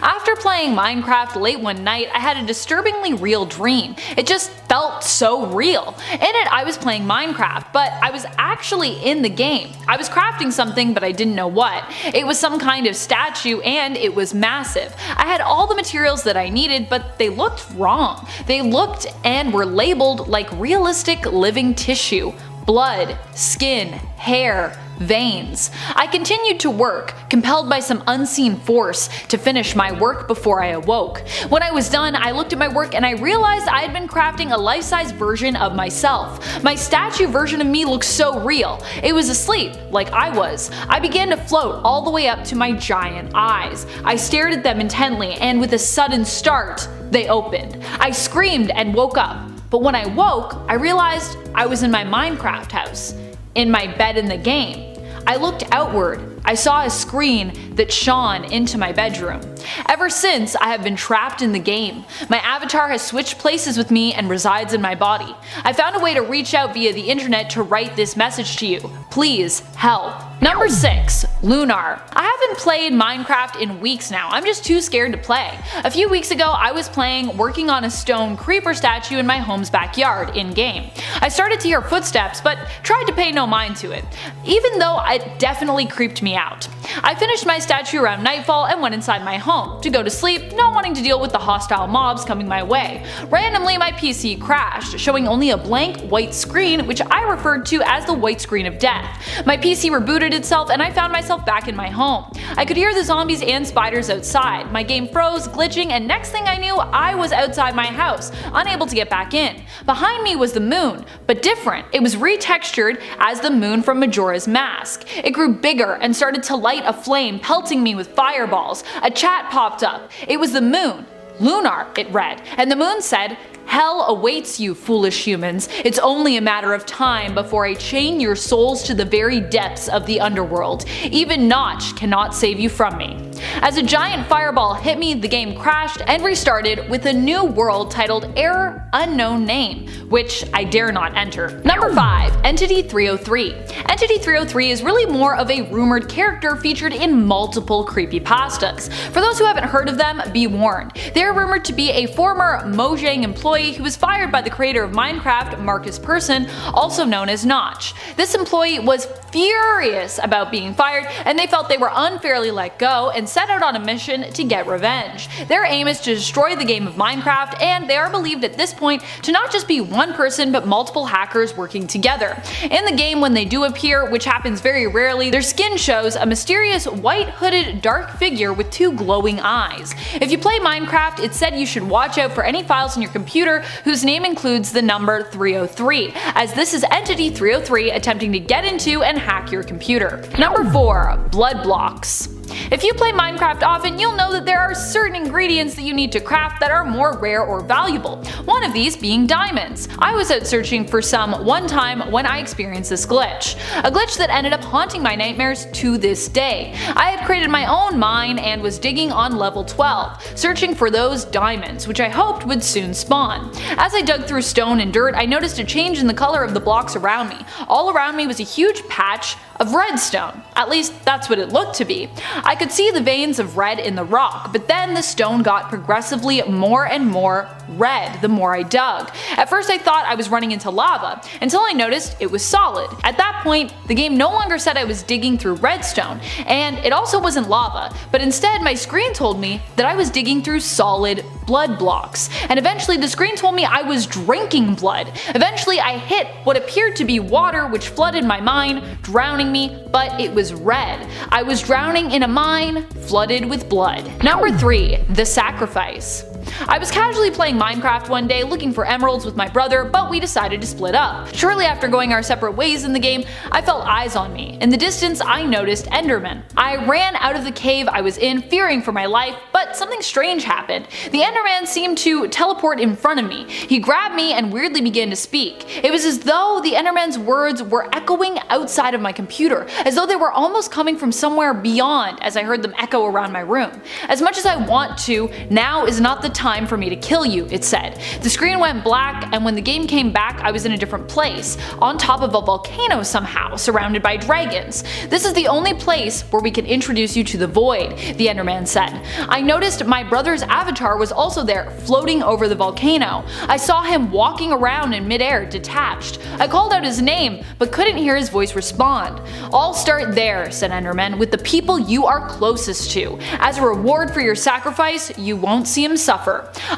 After playing Minecraft late one night, I had a disturbingly real dream. It just felt so real. In it, I was playing Minecraft, but I was actually in the game. I was crafting something, but I didn't know what. It was some kind of statue, and it was massive. I had all the materials that I needed, but they looked wrong. They looked and were labeled like realistic living tissue. Blood, skin, hair, veins. I continued to work, compelled by some unseen force to finish my work before I awoke. When I was done, I looked at my work and I realized I had been crafting a life-size version of myself. My statue version of me looked so real. It was asleep, like I was. I began to float all the way up to my giant eyes. I stared at them intently, and with a sudden start, they opened. I screamed and woke up. But when I woke, I realized I was in my Minecraft house, in my bed in the game. I looked outward. I saw a screen that shone into my bedroom. Ever since, I have been trapped in the game. My avatar has switched places with me and resides in my body. I found a way to reach out via the internet to write this message to you. Please help. Number 6. Lunar. I haven't played Minecraft in weeks now. I'm just too scared to play. A few weeks ago, I was working on a stone creeper statue in my home's backyard in-game. I started to hear footsteps, but tried to pay no mind to it, even though it definitely creeped me out. I finished my statue around nightfall and went inside my home to go to sleep, not wanting to deal with the hostile mobs coming my way. Randomly, my PC crashed, showing only a blank white screen, which I referred to as the white screen of death. My PC rebooted rebooted itself and I found myself back in my home. I could hear the zombies and spiders outside. My game froze, glitching, and next thing I knew, I was outside my house, unable to get back in. Behind me was the moon, but different. It was retextured as the moon from Majora's Mask. It grew bigger and started to light a flame, pelting me with fireballs. A chat popped up. It was the moon. Lunar, it read, and the moon said, "Hell awaits you, foolish humans. It's only a matter of time before I chain your souls to the very depths of the underworld. Even Notch cannot save you from me." As a giant fireball hit me, the game crashed and restarted with a new world titled Error Unknown Name, which I dare not enter. Number 5. Entity 303. Entity 303 is really more of a rumored character featured in multiple creepypastas. For those who haven't heard of them, be warned. They are rumored to be a former Mojang employee who was fired by the creator of Minecraft, Marcus Persson, also known as Notch. This employee was furious about being fired, and they felt they were unfairly let go and set out on a mission to get revenge. Their aim is to destroy the game of Minecraft, and they are believed at this point to not just be one person but multiple hackers working together. In the game, when they do appear, which happens very rarely, their skin shows a mysterious white hooded dark figure with 2 glowing eyes. If you play Minecraft, it's said you should watch out for any files on your computer whose name includes the number 303, as this is Entity 303 attempting to get into and hack your computer. Number 4. Blood blocks. If you play Minecraft often, you'll know that there are certain ingredients that you need to craft that are more rare or valuable, one of these being diamonds. I was out searching for some one time when I experienced this glitch, a glitch that ended up haunting my nightmares to this day. I had created my own mine and was digging on level 12, searching for those diamonds, which I hoped would soon spawn. As I dug through stone and dirt, I noticed a change in the color of the blocks around me. All around me was a huge patch of redstone. At least that's what it looked to be. I could see the veins of red in the rock, but then the stone got progressively more and more red the more I dug. At first I thought I was running into lava, until I noticed it was solid. At that point, the game no longer said I was digging through redstone, and it also wasn't lava, but instead my screen told me that I was digging through solid blood blocks. And eventually the screen told me I was drinking blood. Eventually I hit what appeared to be water, which flooded my mine, drowning me, but it was red. I was drowning in a mine flooded with blood. Number 3. The sacrifice. I was casually playing Minecraft one day looking for emeralds with my brother, but we decided to split up. Shortly after going our separate ways in the game, I felt eyes on me. In the distance, I noticed Endermen. I ran out of the cave I was in, fearing for my life, but something strange happened. The Enderman seemed to teleport in front of me. He grabbed me and weirdly began to speak. It was as though the Enderman's words were echoing outside of my computer, as though they were almost coming from somewhere beyond as I heard them echo around my room. "As much as I want to, now is not the time for me to kill you," it said. The screen went black, and when the game came back, I was in a different place, on top of a volcano somehow, surrounded by dragons. "This is the only place where we can introduce you to the void," the Enderman said. I noticed my brother's avatar was also there, floating over the volcano. I saw him walking around in midair, detached. I called out his name, but couldn't hear his voice respond. "I'll start there," said Enderman, "with the people you are closest to. As a reward for your sacrifice, you won't see him suffer."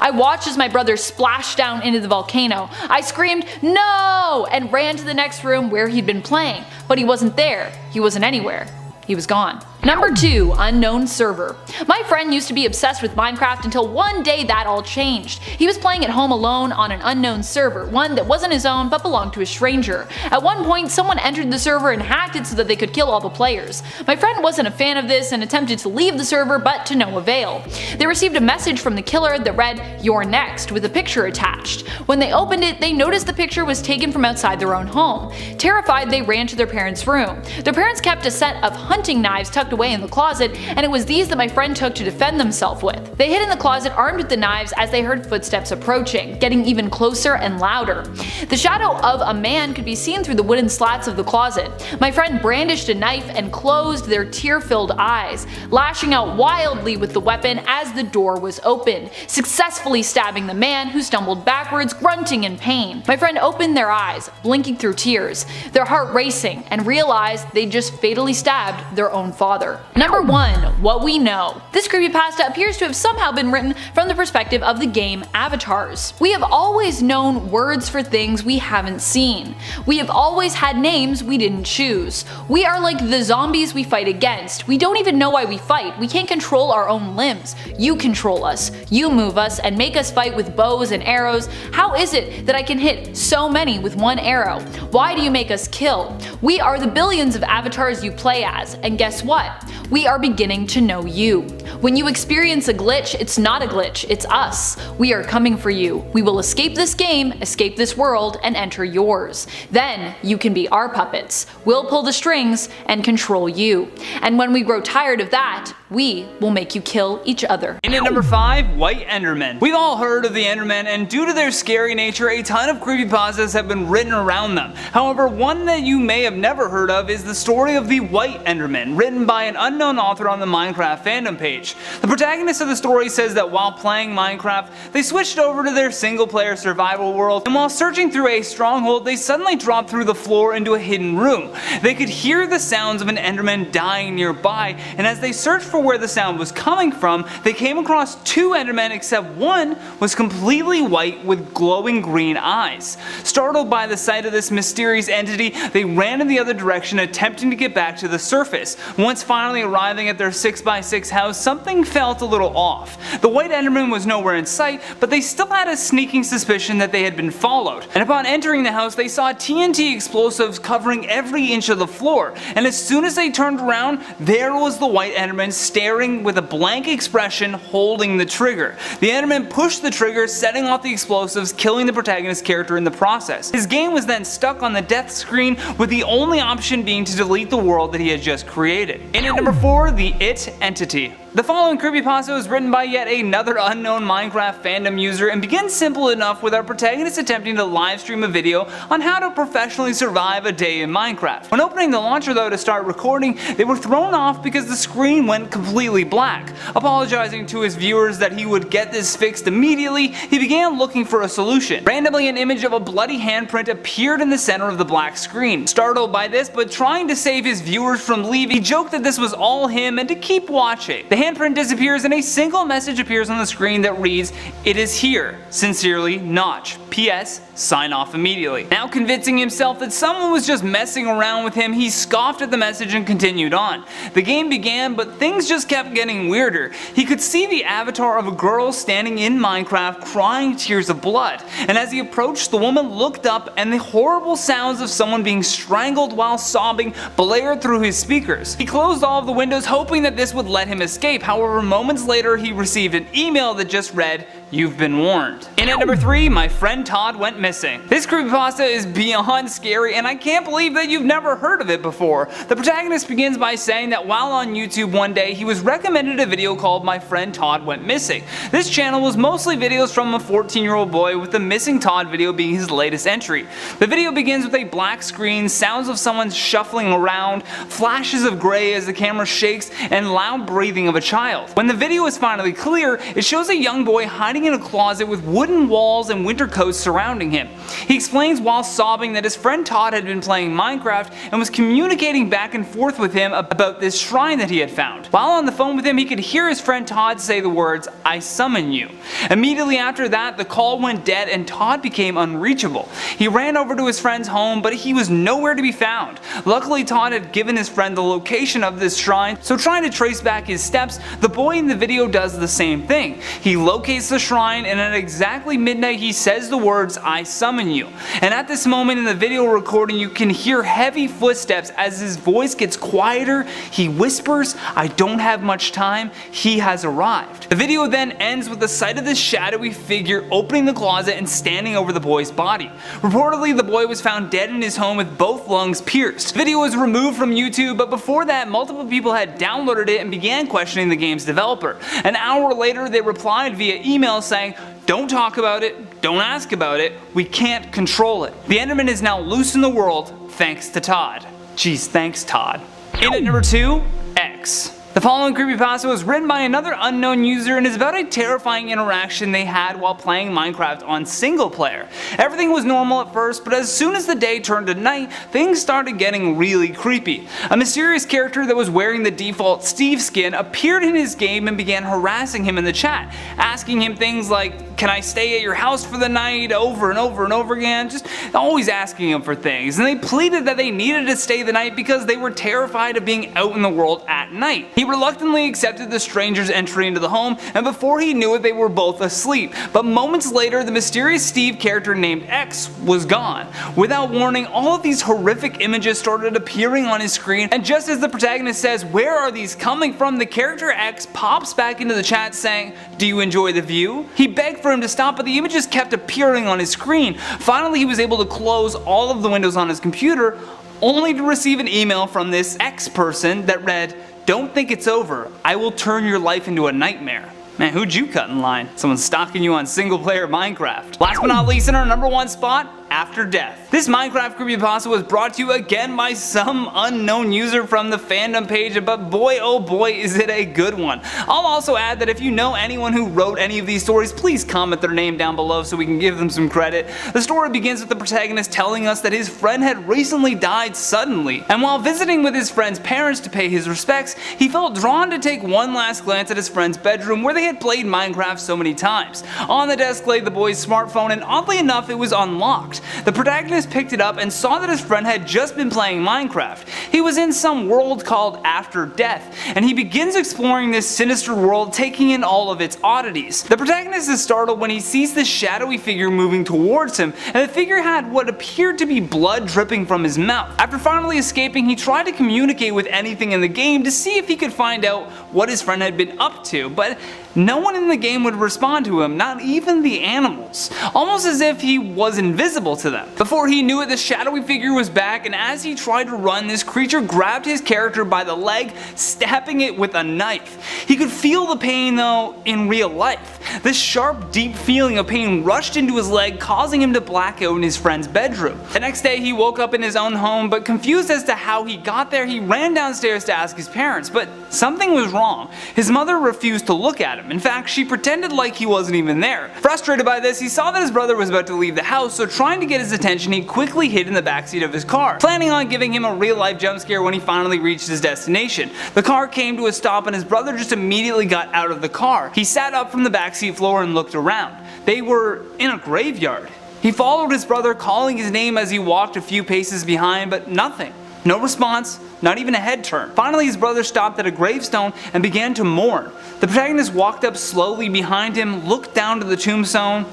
I watched as my brother splashed down into the volcano. I screamed, "No!" and ran to the next room where he'd been playing, but he wasn't there. He wasn't anywhere. He was gone. Number 2. Unknown server. My friend used to be obsessed with Minecraft until one day that all changed. He was playing at home alone on an unknown server, one that wasn't his own but belonged to a stranger. At one point, someone entered the server and hacked it so that they could kill all the players. My friend wasn't a fan of this and attempted to leave the server, but to no avail. They received a message from the killer that read, "You're next," with a picture attached. When they opened it, they noticed the picture was taken from outside their own home. Terrified, they ran to their parents' room. Their parents kept a set of hunting knives tucked away in the closet, and it was these that my friend took to defend themselves with. They hid in the closet armed with the knives as they heard footsteps approaching, getting even closer and louder. The shadow of a man could be seen through the wooden slats of the closet. My friend brandished a knife and closed their tear-filled eyes, lashing out wildly with the weapon as the door was opened, successfully stabbing the man, who stumbled backwards, grunting in pain. My friend opened their eyes, blinking through tears, their heart racing, and realized they just fatally stabbed their own father. bother. Number 1. What we know. This creepypasta appears to have somehow been written from the perspective of the game avatars. We have always known words for things we haven't seen. We have always had names we didn't choose. We are like the zombies we fight against. We don't even know why we fight. We can't control our own limbs. You control us. You move us and make us fight with bows and arrows. How is it that I can hit so many with one arrow? Why do you make us kill? We are the billions of avatars you play as, and guess what? We are beginning to know you. When you experience a glitch, it's not a glitch, it's us. We are coming for you. We will escape this game, escape this world, and enter yours. Then you can be our puppets. We'll pull the strings and control you. And when we grow tired of that, we will make you kill each other. In at number 5, White Endermen. We've all heard of the Endermen, and due to their scary nature, a ton of creepypastas have been written around them. However, one that you may have never heard of is the story of the White Enderman, written by an unknown author on the Minecraft fandom page. The protagonist of the story says that while playing Minecraft, they switched over to their single-player survival world, and while searching through a stronghold, they suddenly dropped through the floor into a hidden room. They could hear the sounds of an Enderman dying nearby, and as they searched for where the sound was coming from, they came across 2 Endermen, except one was completely white with glowing green eyes. Startled by the sight of this mysterious entity, they ran in the other direction, attempting to get back to the surface. Once finally arriving at their 6x6 house, something felt a little off. The White Enderman was nowhere in sight, but they still had a sneaking suspicion that they had been followed. And upon entering the house, they saw TNT explosives covering every inch of the floor. And as soon as they turned around, there was the White Enderman staring with a blank expression, holding the trigger. The Enderman pushed the trigger, setting off the explosives, killing the protagonist character in the process. His game was then stuck on the death screen, with the only option being to delete the world that he had just created. In at number 4, the It Entity. The following creepypasta was written by yet another unknown Minecraft fandom user and begins simple enough, with our protagonist attempting to livestream a video on how to professionally survive a day in Minecraft. When opening the launcher though to start recording, they were thrown off because the screen went completely black. Apologizing to his viewers that he would get this fixed immediately, he began looking for a solution. Randomly, an image of a bloody handprint appeared in the center of the black screen. Startled by this, but trying to save his viewers from leaving, he joked that this was all him and to keep watching. The handprint disappears and a single message appears on the screen that reads, "It is here. Sincerely, Notch. P.S. Sign off immediately." Now convincing himself that someone was just messing around with him, he scoffed at the message and continued on. The game began, but things just kept getting weirder. He could see the avatar of a girl standing in Minecraft crying tears of blood, and as he approached, the woman looked up and the horrible sounds of someone being strangled while sobbing blared through his speakers. He closed all of the windows, hoping that this would let him escape. However, moments later he received an email that just read, "You've been warned." In at number 3, My Friend Todd Went Missing. This creepypasta is beyond scary, and I can't believe that you've never heard of it before. The protagonist begins by saying that while on YouTube one day, he was recommended a video called My Friend Todd Went Missing. This channel was mostly videos from a 14-year-old boy, with the Missing Todd video being his latest entry. The video begins with a black screen, sounds of someone shuffling around, flashes of gray as the camera shakes, and loud breathing of a child. When the video is finally clear, it shows a young boy hiding in a closet with wooden walls and winter coats surrounding him. He explains while sobbing that his friend Todd had been playing Minecraft and was communicating back and forth with him about this shrine that he had found. While on the phone with him, he could hear his friend Todd say the words, "I summon you." Immediately after that, the call went dead and Todd became unreachable. He ran over to his friend's home, but he was nowhere to be found. Luckily, Todd had given his friend the location of this shrine, so trying to trace back his steps, the boy in the video does the same thing. He locates the shrine, and at exactly midnight he says the words, "I summon you." And at this moment in the video recording, you can hear heavy footsteps as his voice gets quieter. He whispers, "I don't have much time, he has arrived." The video then ends with the sight of this shadowy figure opening the closet and standing over the boy's body. Reportedly, the boy was found dead in his home with both lungs pierced. The video was removed from YouTube, but before that, multiple people had downloaded it and began questioning the game's developer. An hour later, they replied via email saying, "Don't talk about it, don't ask about it, we can't control it. The Enderman is now loose in the world, thanks to Todd." Geez, thanks Todd. In at number 2, X. The following creepypasta was written by another unknown user and is about a terrifying interaction they had while playing Minecraft on single player. Everything was normal at first, but as soon as the day turned to night, things started getting really creepy. A mysterious character that was wearing the default Steve skin appeared in his game and began harassing him in the chat, asking him things like, "Can I stay at your house for the night?" over and over and over again, just always asking him for things. And they pleaded that they needed to stay the night because they were terrified of being out in the world at night. He reluctantly accepted the stranger's entry into the home, and before he knew it, they were both asleep. But moments later, the mysterious Steve character named X was gone. Without warning, all of these horrific images started appearing on his screen, and just as the protagonist says, "Where are these coming from?" the character X pops back into the chat saying, "Do you enjoy the view?" He begged for him to stop, but the images kept appearing on his screen. Finally, he was able to close all of the windows on his computer, only to receive an email from this X person that read, "Don't think it's over. I will turn your life into a nightmare." Man, who'd you cut in line? Someone stalking you on single player Minecraft. Last but not least, in our number one spot, After Death. This Minecraft creepypasta was brought to you again by some unknown user from the fandom page, but boy oh boy is it a good one. I'll also add that if you know anyone who wrote any of these stories, please comment their name down below so we can give them some credit. The story begins with the protagonist telling us that his friend had recently died suddenly, and while visiting with his friend's parents to pay his respects, he felt drawn to take one last glance at his friend's bedroom where they had played Minecraft so many times. On the desk lay the boy's smartphone, and oddly enough it was unlocked. The protagonist picked it up and saw that his friend had just been playing Minecraft. He was in some world called After Death, and he begins exploring this sinister world, taking in all of its oddities. The protagonist is startled when he sees this shadowy figure moving towards him, and the figure had what appeared to be blood dripping from his mouth. After finally escaping, he tried to communicate with anything in the game to see if he could find out what his friend had been up to, but no one in the game would respond to him, not even the animals, almost as if he was invisible to them. Before he knew it, the shadowy figure was back, and as he tried to run, this creature grabbed his character by the leg, stabbing it with a knife. He could feel the pain though in real life. This sharp, deep feeling of pain rushed into his leg, causing him to black out in his friend's bedroom. The next day he woke up in his own home, but confused as to how he got there, he ran downstairs to ask his parents, but something was wrong. His mother refused to look at him. In fact, she pretended like he wasn't even there. Frustrated by this, he saw that his brother was about to leave the house, so trying to get his attention, he quickly hid in the backseat of his car, planning on giving him a real-life jump scare when he finally reached his destination. The car came to a stop and his brother just immediately got out of the car. He sat up from the backseat floor and looked around. They were in a graveyard. He followed his brother, calling his name as he walked a few paces behind, but nothing. No response, not even a head turn. Finally, his brother stopped at a gravestone and began to mourn. The protagonist walked up slowly behind him, looked down to the tombstone,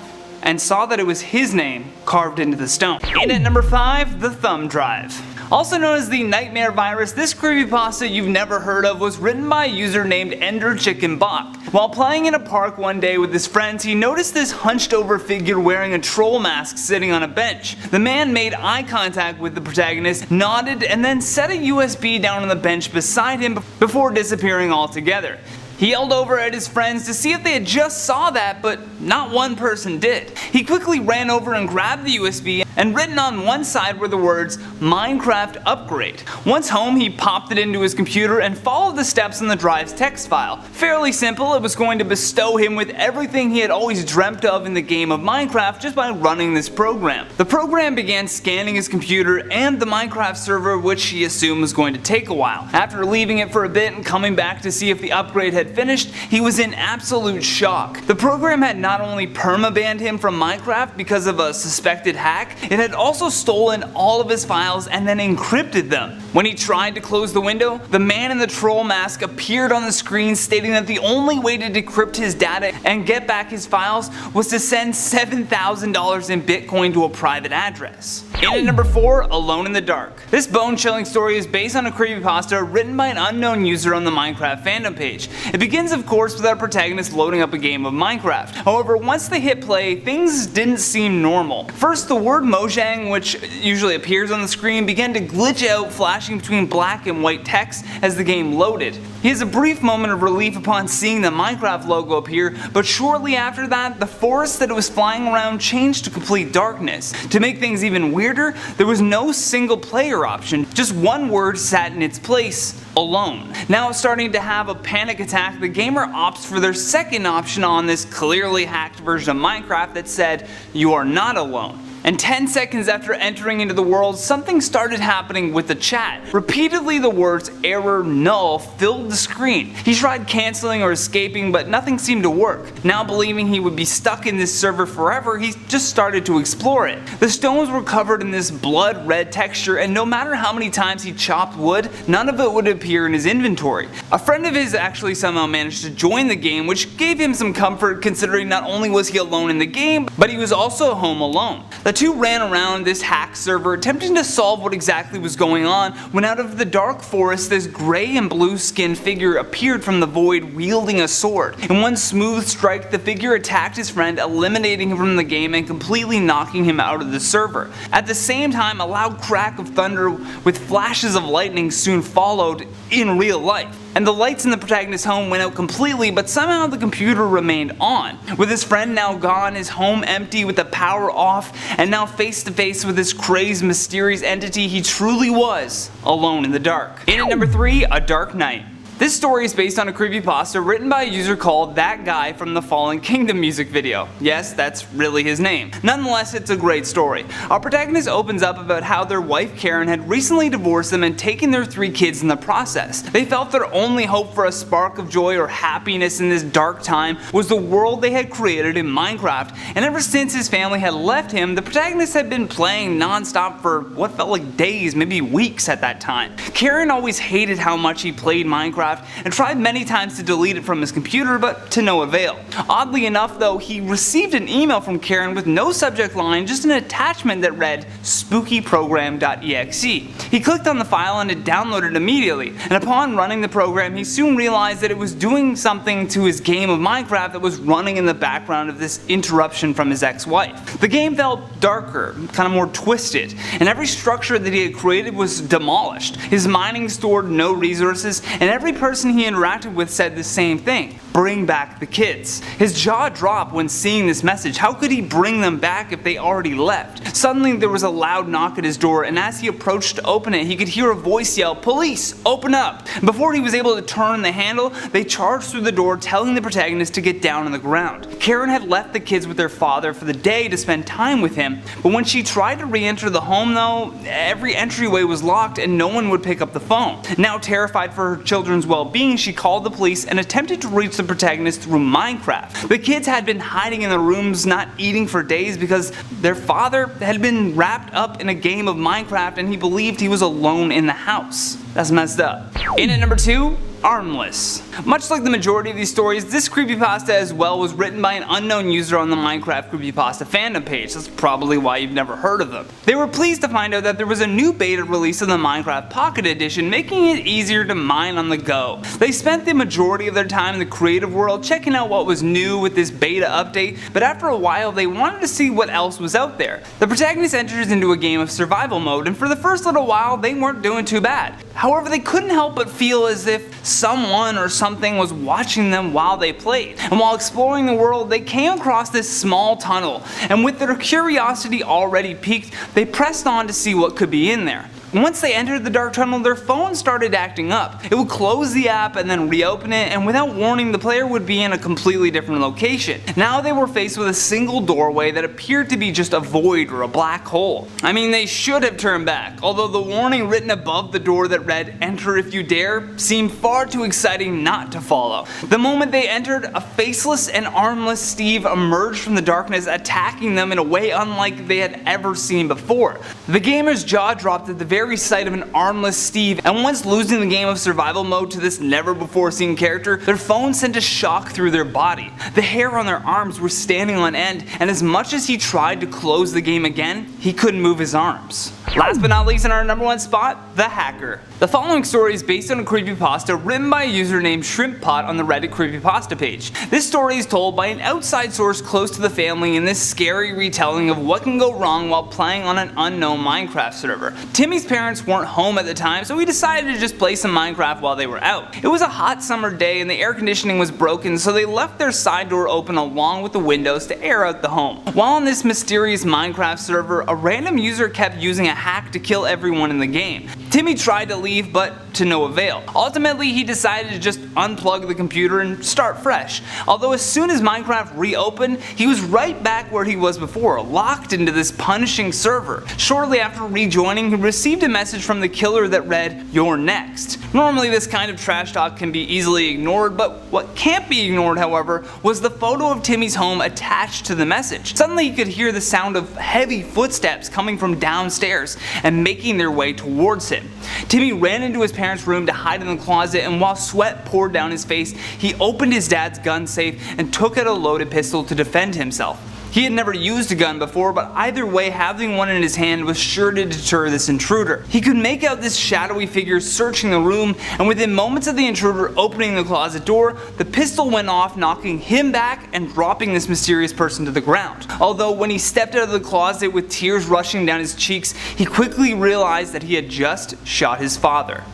and saw that it was his name carved into the stone. In at number 5, the thumb drive. Also known as the Nightmare Virus, this creepypasta you've never heard of was written by a user named Ender Chicken Bach. While playing in a park one day with his friends, he noticed this hunched over figure wearing a troll mask sitting on a bench. The man made eye contact with the protagonist, nodded, and then set a USB down on the bench beside him before disappearing altogether. He yelled over at his friends to see if they had just saw that, but not one person did. He quickly ran over and grabbed the USB, and written on one side were the words, "Minecraft Upgrade." Once home, he popped it into his computer and followed the steps in the drive's text file. Fairly simple, it was going to bestow him with everything he had always dreamt of in the game of Minecraft just by running this program. The program began scanning his computer and the Minecraft server, which he assumed was going to take a while. After leaving it for a bit and coming back to see if the upgrade had finished, he was in absolute shock. The program had not only permabanned him from Minecraft because of a suspected hack, it had also stolen all of his files and then encrypted them. When he tried to close the window, the man in the troll mask appeared on the screen stating that the only way to decrypt his data and get back his files was to send $7,000 in Bitcoin to a private address. In at number 4, Alone in the Dark. This bone-chilling story is based on a creepypasta written by an unknown user on the Minecraft fandom page. It begins, of course, with our protagonist loading up a game of Minecraft. However, once they hit play, things didn't seem normal. First, the word Mojang, which usually appears on the screen, began to glitch out, flashing between black and white text as the game loaded. He has a brief moment of relief upon seeing the Minecraft logo appear, but shortly after that, the forest that it was flying around changed to complete darkness. To make things even weirder, character, there was no single player option, just one word sat in its place: alone. Now starting to have a panic attack, the gamer opts for their second option on this clearly hacked version of Minecraft that said, "You are not alone." And 10 seconds after entering into the world, something started happening with the chat. Repeatedly the words "error," "null" filled the screen. He tried canceling or escaping, but nothing seemed to work. Now believing he would be stuck in this server forever, he just started to explore it. The stones were covered in this blood red texture, and no matter how many times he chopped wood, none of it would appear in his inventory. A friend of his actually somehow managed to join the game, which gave him some comfort considering not only was he alone in the game, but he was also home alone. The two ran around this hack server attempting to solve what exactly was going on when out of the dark forest this gray and blue skinned figure appeared from the void wielding a sword. In one smooth strike, the figure attacked his friend, eliminating him from the game and completely knocking him out of the server. At the same time, a loud crack of thunder with flashes of lightning soon followed in real life. And the lights in the protagonist's home went out completely, but somehow the computer remained on. With his friend now gone, his home empty with the power off, and now face to face with this crazed mysterious entity, he truly was alone in the dark. In at number 3, A Dark Night. This story is based on a creepypasta written by a user called That Guy from the Fallen Kingdom music video. Yes, that's really his name. Nonetheless, it's a great story. Our protagonist opens up about how their wife Karen had recently divorced them and taken their 3 kids in the process. They felt their only hope for a spark of joy or happiness in this dark time was the world they had created in Minecraft, and ever since his family had left him, the protagonist had been playing non-stop for what felt like days, maybe weeks at that time. Karen always hated how much he played Minecraft and tried many times to delete it from his computer, but to no avail. Oddly enough though, he received an email from Karen with no subject line, just an attachment that read spookyprogram.exe. He clicked on the file and it downloaded immediately, and upon running the program he soon realized that it was doing something to his game of Minecraft that was running in the background of this interruption from his ex-wife. The game felt darker, kind of more twisted, and every structure that he had created was demolished. His mining stored no resources, and every person he interacted with said the same thing: bring back the kids. His jaw dropped when seeing this message. How could he bring them back if they already left? Suddenly there was a loud knock at his door, and as he approached to open it, he could hear a voice yell, "Police, open up!" Before he was able to turn the handle, they charged through the door, telling the protagonist to get down on the ground. Karen had left the kids with their father for the day to spend time with him, but when she tried to re-enter the home though, every entryway was locked and no one would pick up the phone. Now terrified for her children's well-being, she called the police and attempted to reach the protagonist through Minecraft. The kids had been hiding in their rooms, not eating for days because their father had been wrapped up in a game of Minecraft and he believed he was alone in the house. That's messed up. In at number 2, Armless. Much like the majority of these stories, this creepypasta as well was written by an unknown user on the Minecraft Creepypasta fandom page. That's probably why you've never heard of them. They were pleased to find out that there was a new beta release of the Minecraft Pocket Edition, making it easier to mine on the go. They spent the majority of their time in the creative world checking out what was new with this beta update, but after a while they wanted to see what else was out there. The protagonist enters into a game of survival mode, and for the first little while they weren't doing too bad. However, they couldn't help but feel as if someone or something was watching them while they played. And while exploring the world, they came across this small tunnel, and with their curiosity already piqued, they pressed on to see what could be in there. Once they entered the dark tunnel, their phone started acting up. It would close the app and then reopen it, and without warning, the player would be in a completely different location. Now they were faced with a single doorway that appeared to be just a void or a black hole. I mean, they should have turned back, although the warning written above the door that read "Enter if you dare" seemed far too exciting not to follow. The moment they entered, a faceless and armless Steve emerged from the darkness, attacking them in a way unlike they had ever seen before. The gamer's jaw dropped at the very sight of an armless Steve, and once losing the game of survival mode to this never before seen character, their phone sent a shock through their body. The hair on their arms were standing on end, and as much as he tried to close the game again, he couldn't move his arms. Last but not least, in our number 1 spot, the hacker. The following story is based on a creepypasta written by a user named ShrimpPot on the Reddit creepypasta page. This story is told by an outside source close to the family in this scary retelling of what can go wrong while playing on an unknown Minecraft server. Timmy's parents weren't home at the time, so we decided to just play some Minecraft while they were out. It was a hot summer day and the air conditioning was broken, so they left their side door open along with the windows to air out the home. While on this mysterious Minecraft server, a random user kept using a hack to kill everyone in the game. Timmy tried to leave, but to no avail. Ultimately, he decided to just unplug the computer and start fresh. Although as soon as Minecraft reopened, he was right back where he was before, locked into this punishing server. Shortly after rejoining, he received a message from the killer that read, "You're next." Normally this kind of trash talk can be easily ignored, but what can't be ignored, however, was the photo of Timmy's home attached to the message. Suddenly he could hear the sound of heavy footsteps coming from downstairs and making their way towards him. Timmy ran into his parents' room to hide in the closet, and while sweat poured down his face, he opened his dad's gun safe and took out a loaded pistol to defend himself. He had never used a gun before, but either way, having one in his hand was sure to deter this intruder. He could make out this shadowy figure searching the room, and within moments of the intruder opening the closet door, the pistol went off, knocking him back and dropping this mysterious person to the ground. Although when he stepped out of the closet with tears rushing down his cheeks, he quickly realized that he had just shot his father.